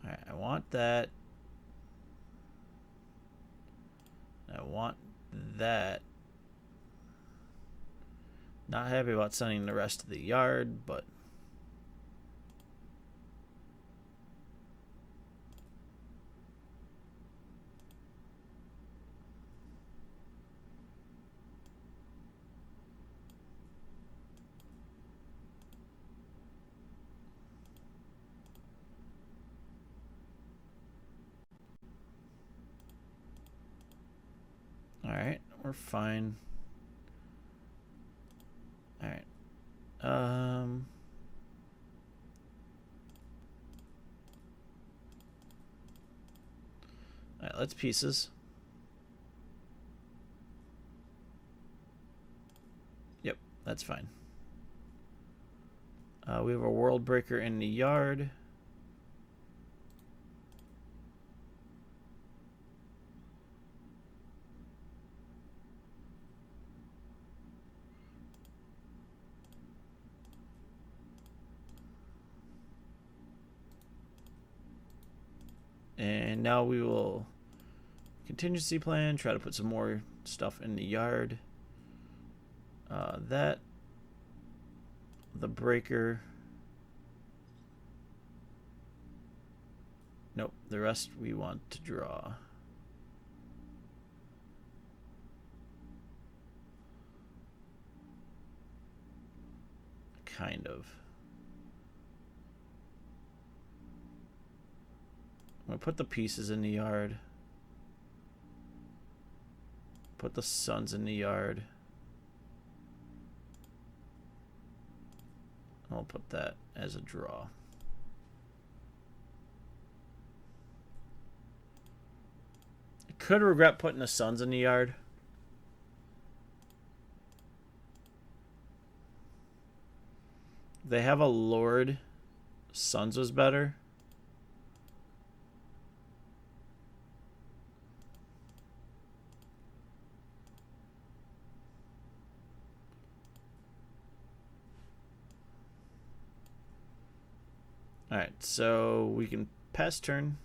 Alright, I want that. I want that. Not happy about sending the rest of the yard, but alright, we're fine. Alright. Alright, let's pieces. Yep, that's fine. We have a World Breaker in the yard. And now we will contingency plan, try to put some more stuff in the yard. That, the breaker. Nope, the rest we want to draw. Kind of. I'm going to put the pieces in the yard. Put the suns in the yard. I'll put that as a draw. Could regret putting the Suns in the yard. They have a Lord. Suns was better. Alright, so we can pass turn.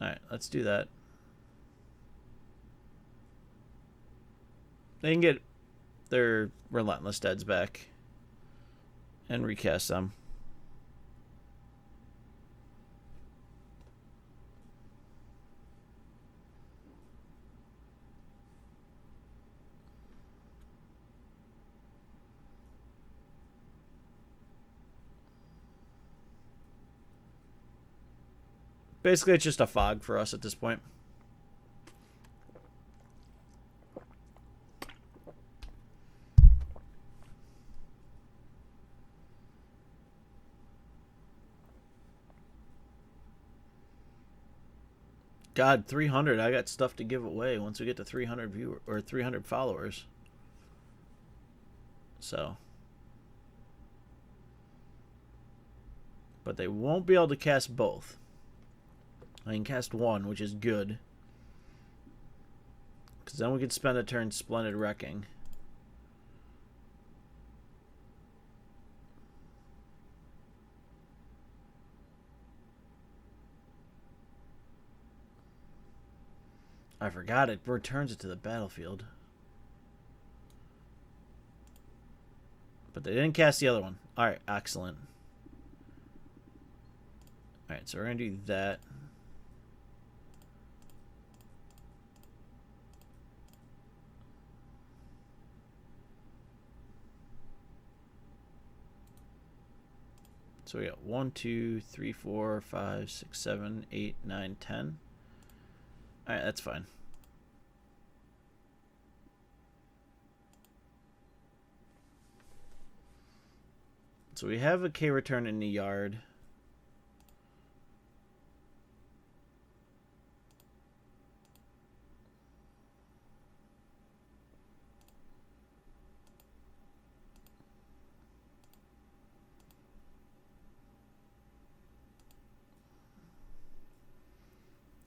Alright, let's do that. They can get their Relentless Deads back and recast them. Basically, it's just a fog for us at this point. God, 300. I got stuff to give away once we get to 300 viewers or 300 followers. So. But they won't be able to cast both. I can cast one, which is good. Because then we could spend a turn Splendid Wrecking. I forgot it returns it to the battlefield. But they didn't cast the other one. Alright, excellent. Alright, so we're going to do that. So we got 1, 2, 3, 4, 5, 6, 7, 8, 9, 10. Alright, that's fine. So we have a K return in the yard.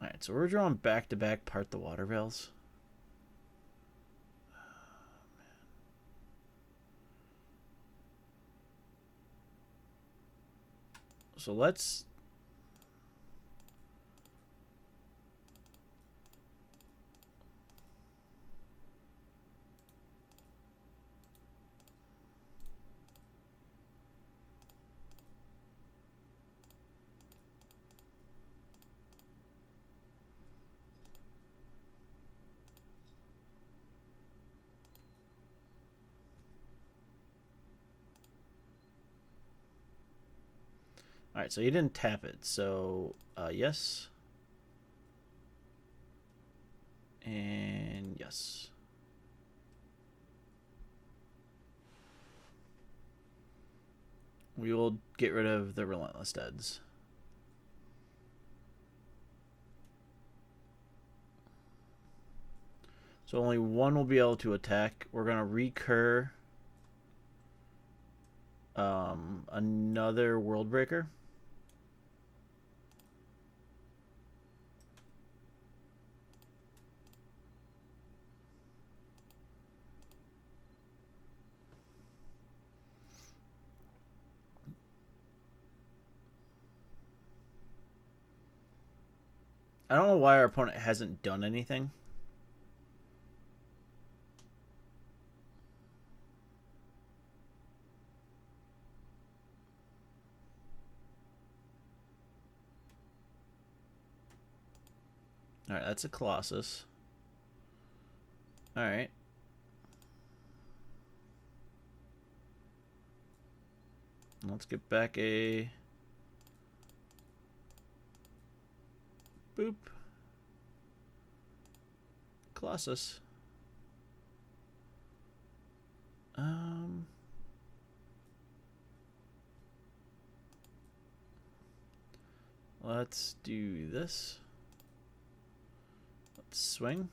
Alright, so we're drawing back-to-back Part the Water Veils. So let's... Alright, so you didn't tap it, so yes. And yes. We will get rid of the Relentless Deads. So only one will be able to attack. We're going to recur another World Breaker. I don't know why our opponent hasn't done anything. Alright, that's a Colossus. Alright. Let's get back a... Boop. Colossus. Let's do this. Let's swing.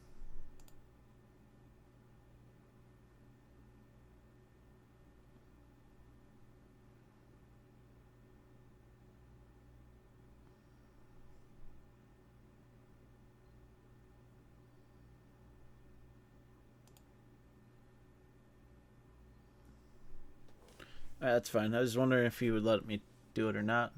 Alright, that's fine. I was wondering if he would let me do it or not.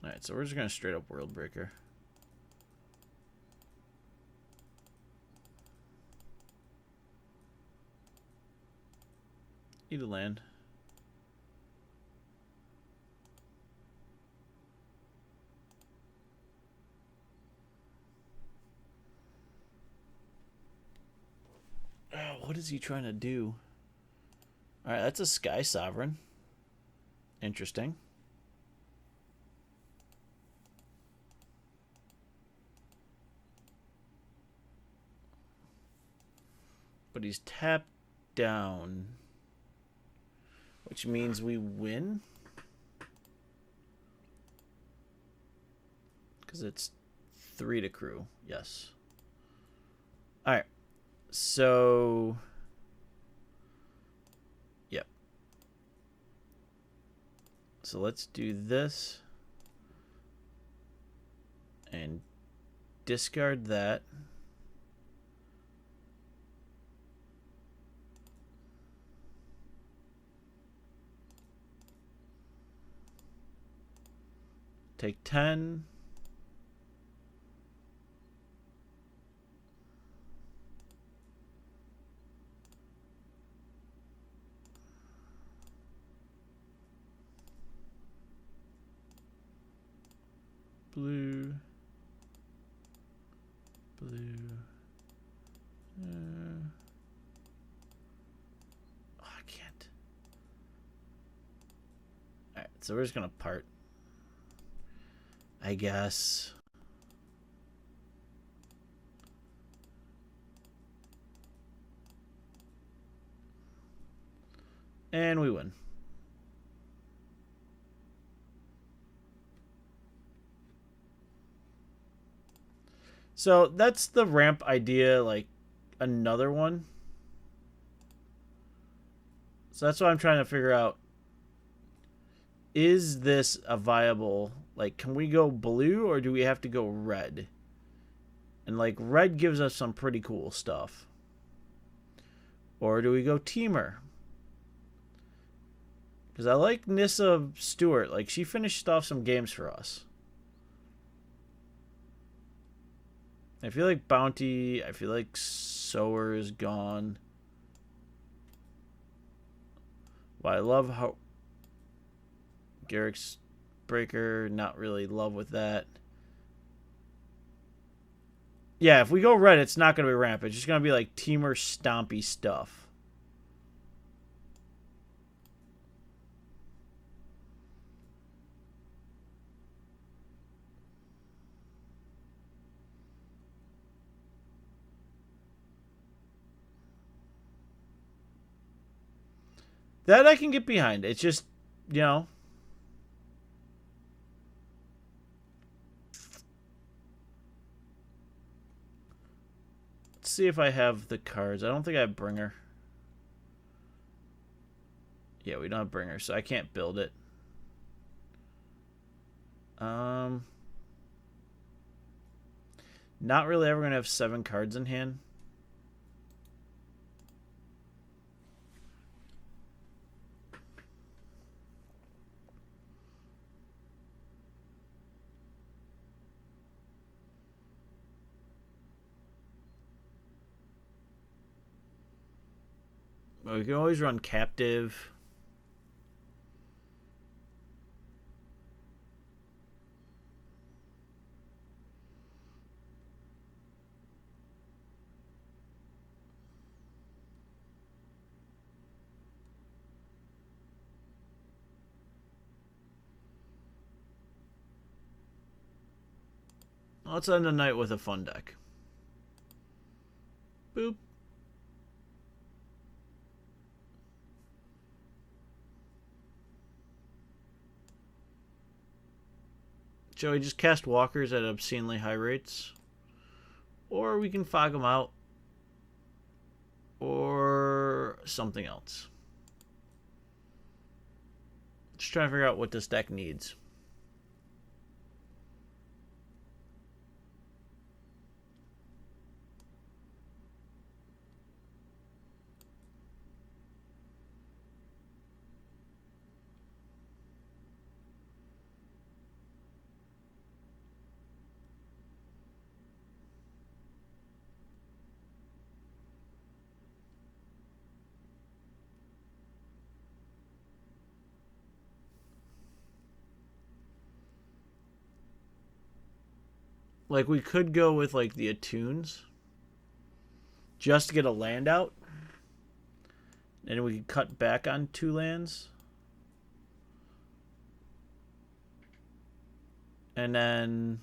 Alright, so we're just gonna straight up World Breaker. Eat a land. Oh, what is he trying to do? Alright, that's a Sky Sovereign. Interesting. But he's tapped down, which means we win. Because it's 3 to crew. Yes. Alright. So, yep. So let's do this. And discard that. Take 10. Blue. Blue. Oh, I can't. Alright, so we're just gonna part, I guess. And we win. So that's the ramp idea, like another one. So that's what I'm trying to figure out. Is this a viable, like, can we go blue or do we have to go red? And like red gives us some pretty cool stuff. Or do we go Teamer? Because I like Nissa Stewart. Like, she finished off some games for us. I feel like Bounty, I feel like Sower is gone. Well, I love how Garrick's Breaker, not really love with that. Yeah, if we go red, it's not going to be ramp. It's just going to be like Teamer stompy stuff. That I can get behind. It's just, you know. Let's see if I have the cards. I don't think I have Bringer. Yeah, we don't have Bringer, so I can't build it. Not really ever going to have 7 cards in hand. We can always run Captive. Let's end the night with a fun deck. Boop. Shall we just cast walkers at obscenely high rates? Or we can fog them out. Or something else. Just trying to figure out what this deck needs. Like, we could go with, like, the Attunes. Just to get a land out. And we could cut back on 2 lands. And then...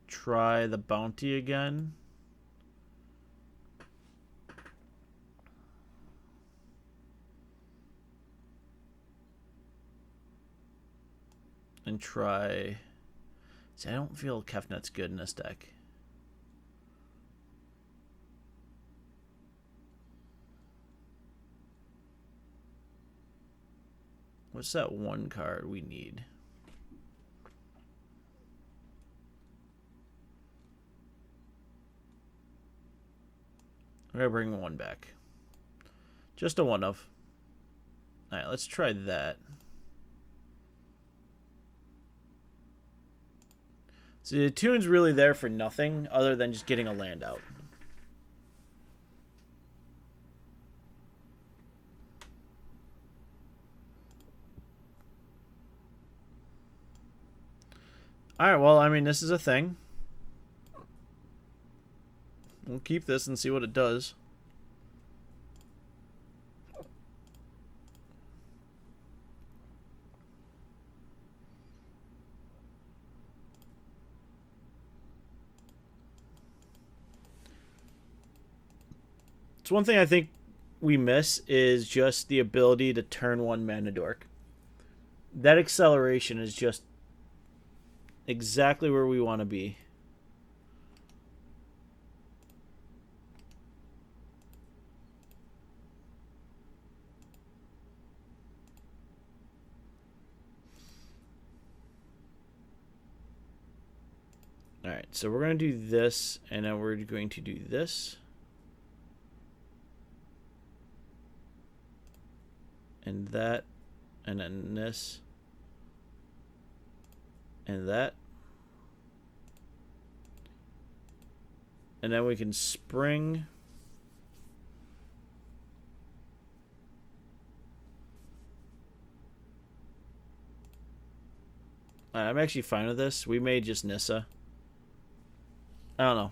try the bounty again. And try... See, I don't feel Kefnet's good in this deck. What's that one card we need? I'm going to bring one back. Just a one of. Alright, let's try that. So the tune's really there for nothing other than just getting a land out. Alright, well, I mean, this is a thing. We'll keep this and see what it does. It's one thing I think we miss is just the ability to turn one mana dork. That acceleration is just exactly where we want to be. Alright, so we're going to do this, and then we're going to do this. And that, and then this, and that. And then we can spring. I'm actually fine with this. We may just Nissa. I don't know.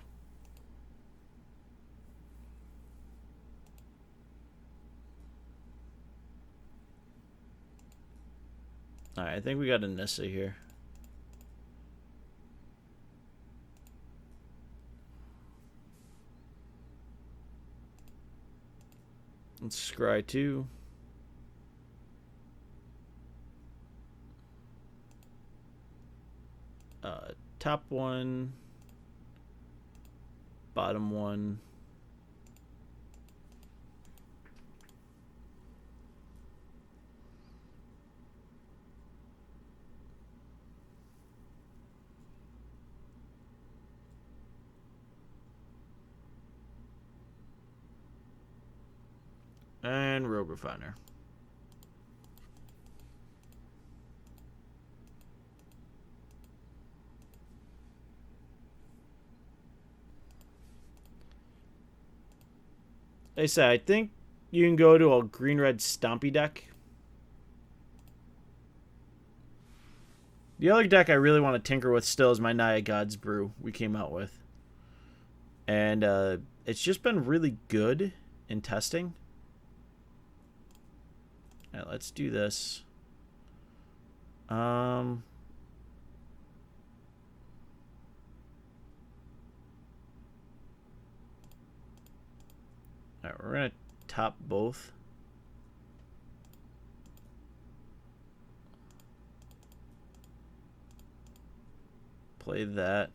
Alright, I think we got a Nissa here. Let's scry 2. Top 1. Bottom 1. And Rogue Refiner. They say, I think you can go to a green-red Stompy deck. The other deck I really want to tinker with still is my Naya God's Brew we came out with. And it's just been really good in testing. Alright, let's do this. Alright, we're gonna top both. Play that.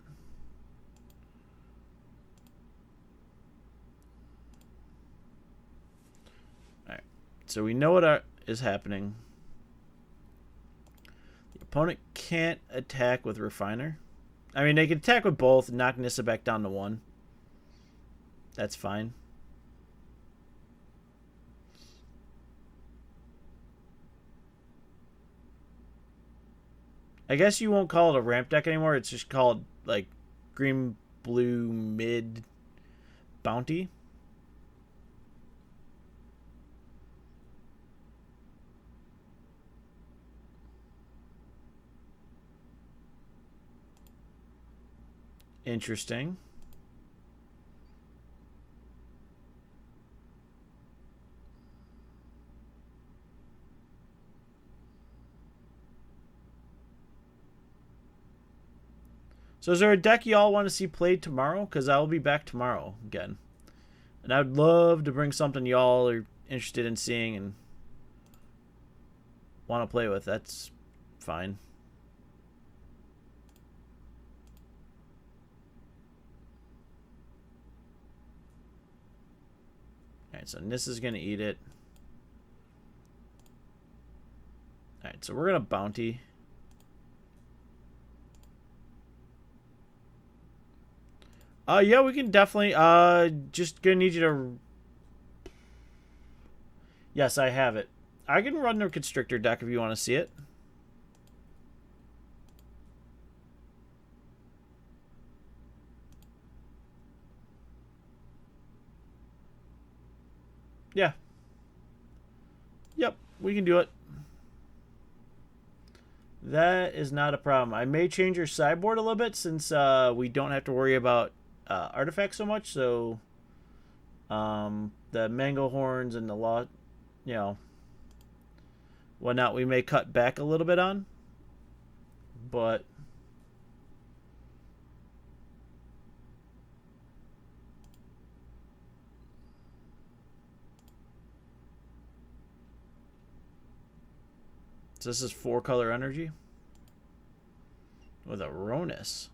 Alright, so we know what is happening. The opponent can't attack with Refiner. I mean, they can attack with both, knock Nissa back down to 1. That's fine. I guess you won't call it a ramp deck anymore. It's just called, like, green, blue, mid, bounty. Interesting. So is there a deck y'all want to see played tomorrow? Because I will be back tomorrow again. And I would love to bring something y'all are interested in seeing and want to play with. That's fine. Alright, so Nissa's going to eat it. Alright, so we're going to bounty. Yeah, we can definitely, just gonna need you to... Yes, I have it. I can run the Constrictor deck if you want to see it. Yeah. Yep, we can do it. That is not a problem. I may change your sideboard a little bit since we don't have to worry about artifacts so much. So the mango horns and the lot, you know, whatnot, we may cut back a little bit on. But so this is 4-color energy with a Ronus.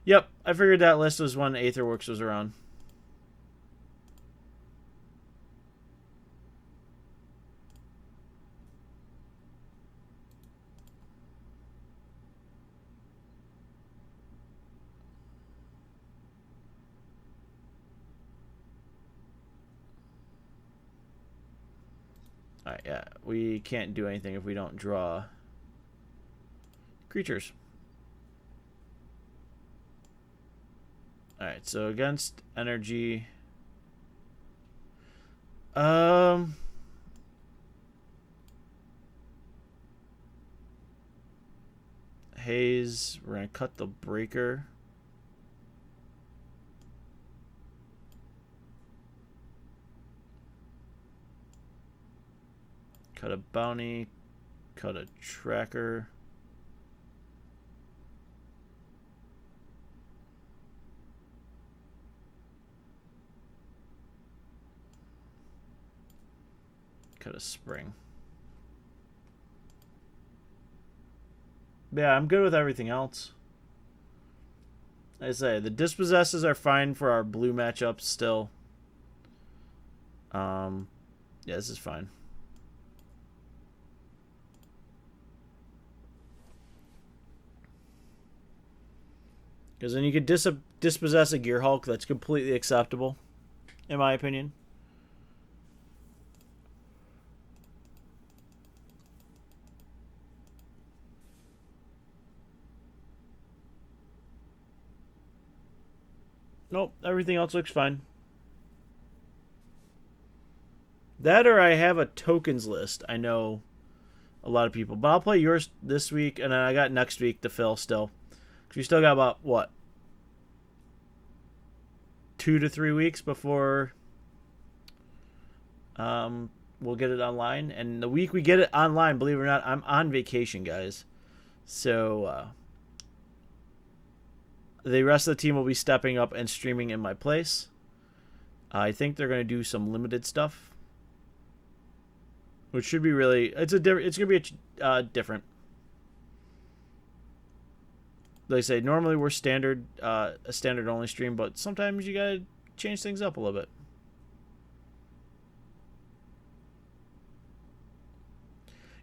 Yep, I figured that list was when Aetherworks was around. Alright, yeah, we can't do anything if we don't draw creatures. Alright, so against energy. Haze, we're gonna cut the breaker. Cut a bounty, cut a tracker. Cut a spring. Yeah, I'm good with everything else. I say the dispossesses are fine for our blue matchups still. Yeah, this is fine. Because then you could dispossess a Gear Hulk. That's completely acceptable, in my opinion. Nope, everything else looks fine. That or I have a tokens list. I know a lot of people. But I'll play yours this week, and then I got next week to fill still. Because we still got about, what? 2 to 3 weeks before we'll get it online. And the week we get it online, believe it or not, I'm on vacation, guys. So the rest of the team will be stepping up and streaming in my place. I think they're going to do some limited stuff, which should be really. It's going to be different. Like I say, normally we're standard, a standard only stream, but sometimes you gotta change things up a little bit.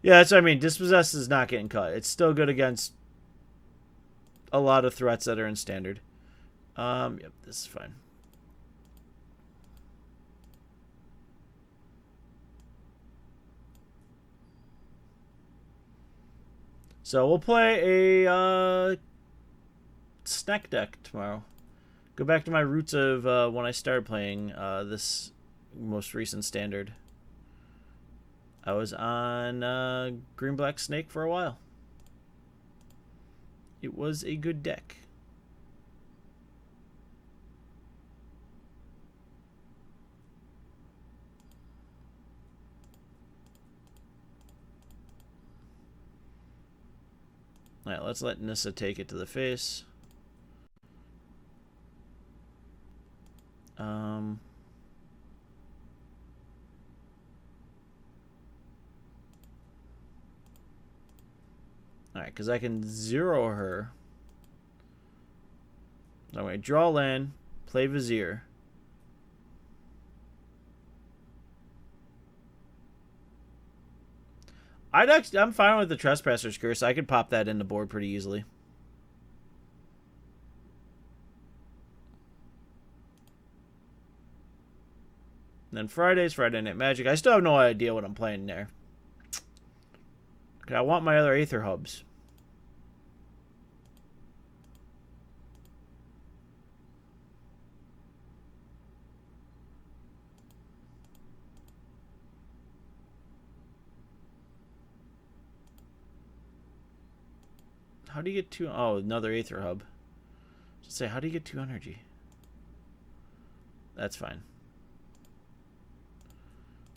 Yeah, that's what I mean. Dispossessed is not getting cut. It's still good against a lot of threats that are in standard. Yep, this is fine. So we'll play a snack deck tomorrow. Go back to my roots of when I started playing this most recent standard. I was on Green Black Snake for a while. It was a good deck. Alright, let's let Nissa take it to the face. Alright, because I can zero her. I'm going to draw land, play Vizier. I'm fine with the Trespasser's Curse. I could pop that in the board pretty easily. And then Friday's Friday Night Magic. I still have no idea what I'm playing there. I want my other Aether Hubs. How do you get two? Oh, another Aether Hub. Just say, how do you get 2 energy? That's fine.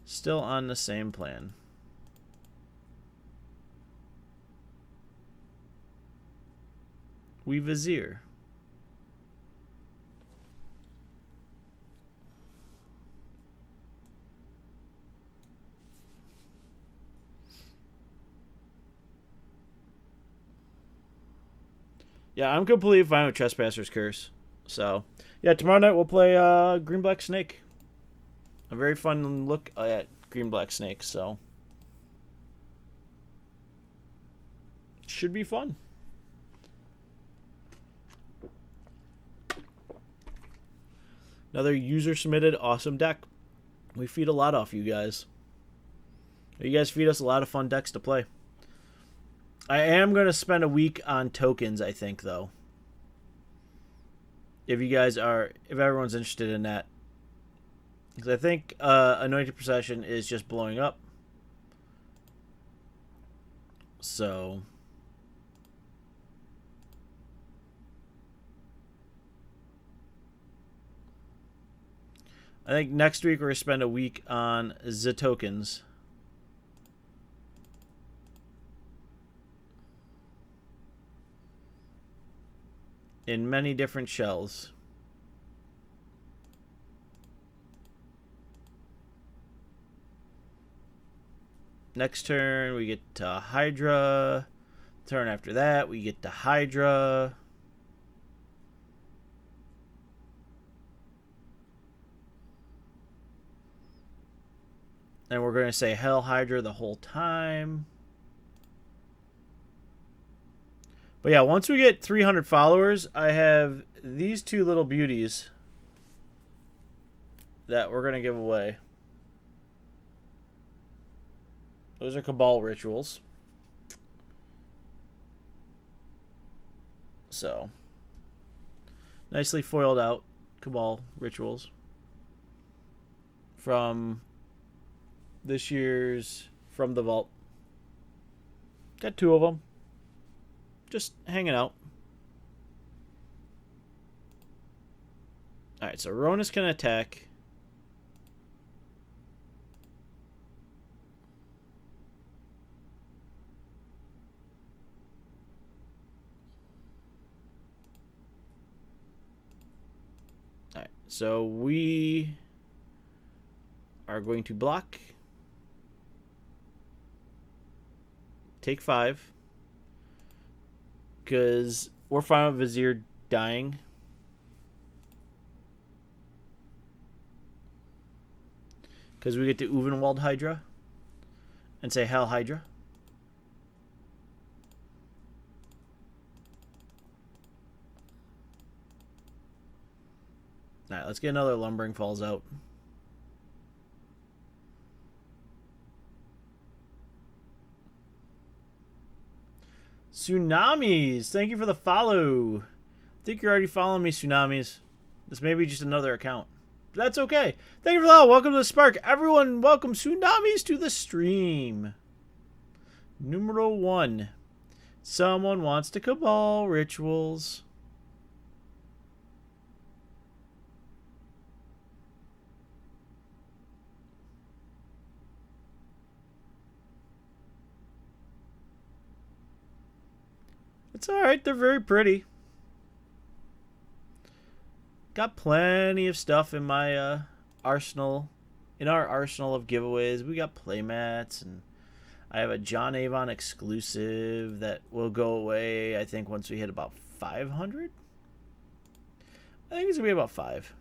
Still on the same plan. We Vizier. Yeah, I'm completely fine with Trespasser's Curse. So, yeah, tomorrow night we'll play Green Black Snake. A very fun look at Green Black Snake, so should be fun. Another user submitted awesome deck. We feed a lot off you guys. You guys feed us a lot of fun decks to play. I am going to spend a week on tokens, I think, though. If everyone's interested in that. Because I think Anointed Procession is just blowing up. So I think next week we're going to spend a week on the tokens. In many different shells. Next turn we get to Hydra. Turn after that we get to Hydra. And we're going to say Hell Hydra the whole time. But yeah, once we get 300 followers, I have these 2 little beauties that we're going to give away. Those are Cabal Rituals. So, nicely foiled out Cabal Rituals. From this year's From the Vault. Got 2 of them. Just hanging out. Alright, so Ronus can attack. Alright, so we are going to block. Take 5. Because we're fine with Vizier dying. Because we get to Uvenwald Hydra. And say Hell Hydra. Alright, let's get another Lumbering Falls out. Tsunamis! Thank you for the follow. I think you're already following me, Tsunamis. This may be just another account. But that's okay. Thank you for the follow. Welcome to the Spark. Everyone, welcome Tsunamis to the stream. Numero 1. Someone wants to Cabal rituals. It's alright, they're very pretty. Got plenty of stuff in my arsenal. In our arsenal of giveaways. We got playmats, and I have a John Avon exclusive that will go away, I think, once we hit about 500. I think it's going to be about 5.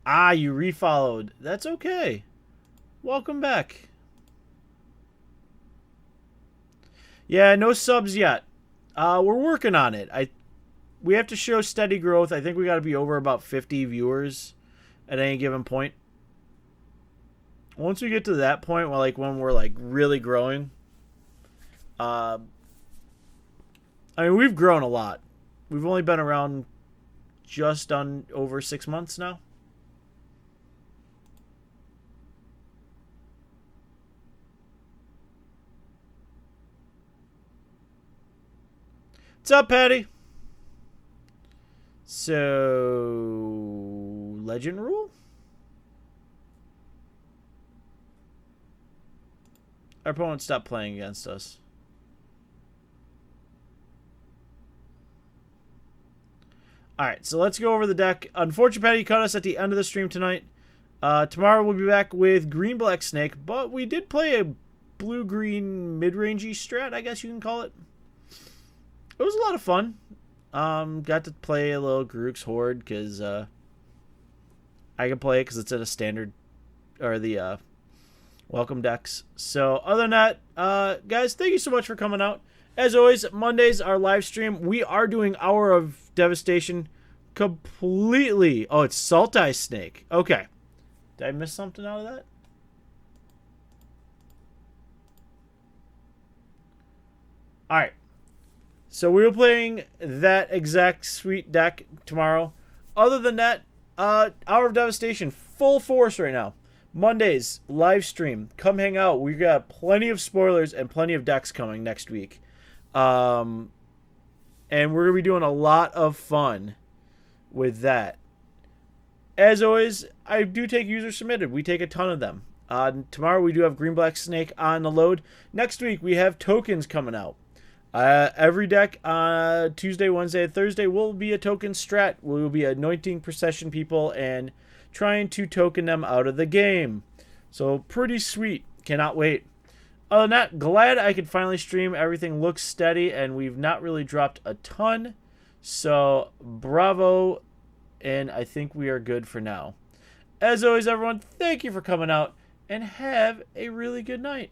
Ah, you refollowed. That's okay. Welcome back. Yeah, no subs yet. We're working on it. We have to show steady growth. I think we got to be over about 50 viewers at any given point. Once we get to that point, well, like when we're like really growing, I mean, we've grown a lot. We've only been around just on over 6 months now. What's up, Patty? So, Legend Rule? Our opponent stopped playing against us. Alright, so let's go over the deck. Unfortunately, Patty caught us at the end of the stream tonight. Tomorrow we'll be back with Green-Black Snake, but we did play a blue-green mid-rangey strat, I guess you can call it. It was a lot of fun. Got to play a little Garruk's Horde because I can play it because it's at a standard, or the welcome decks. So other than that, guys, thank you so much for coming out. As always, Mondays our live stream. We are doing Hour of Devastation completely. Oh, it's Sultai Snake. Okay, did I miss something out of that? All right. So we were playing that exact sweet deck tomorrow. Other than that, Hour of Devastation, full force right now. Mondays, live stream. Come hang out. We got plenty of spoilers and plenty of decks coming next week. And we're going to be doing a lot of fun with that. As always, I do take user submitted. We take a ton of them. Tomorrow we do have Green-Black Snake on the load. Next week we have tokens coming out. Every deck Tuesday, Wednesday, and Thursday will be a token strat. We will be anointing procession people and trying to token them out of the game. So pretty sweet. Cannot wait. Other than that, glad I could finally stream. Everything looks steady and we've not really dropped a ton. So bravo, and I think we are good for now. As always, everyone, thank you for coming out and have a really good night.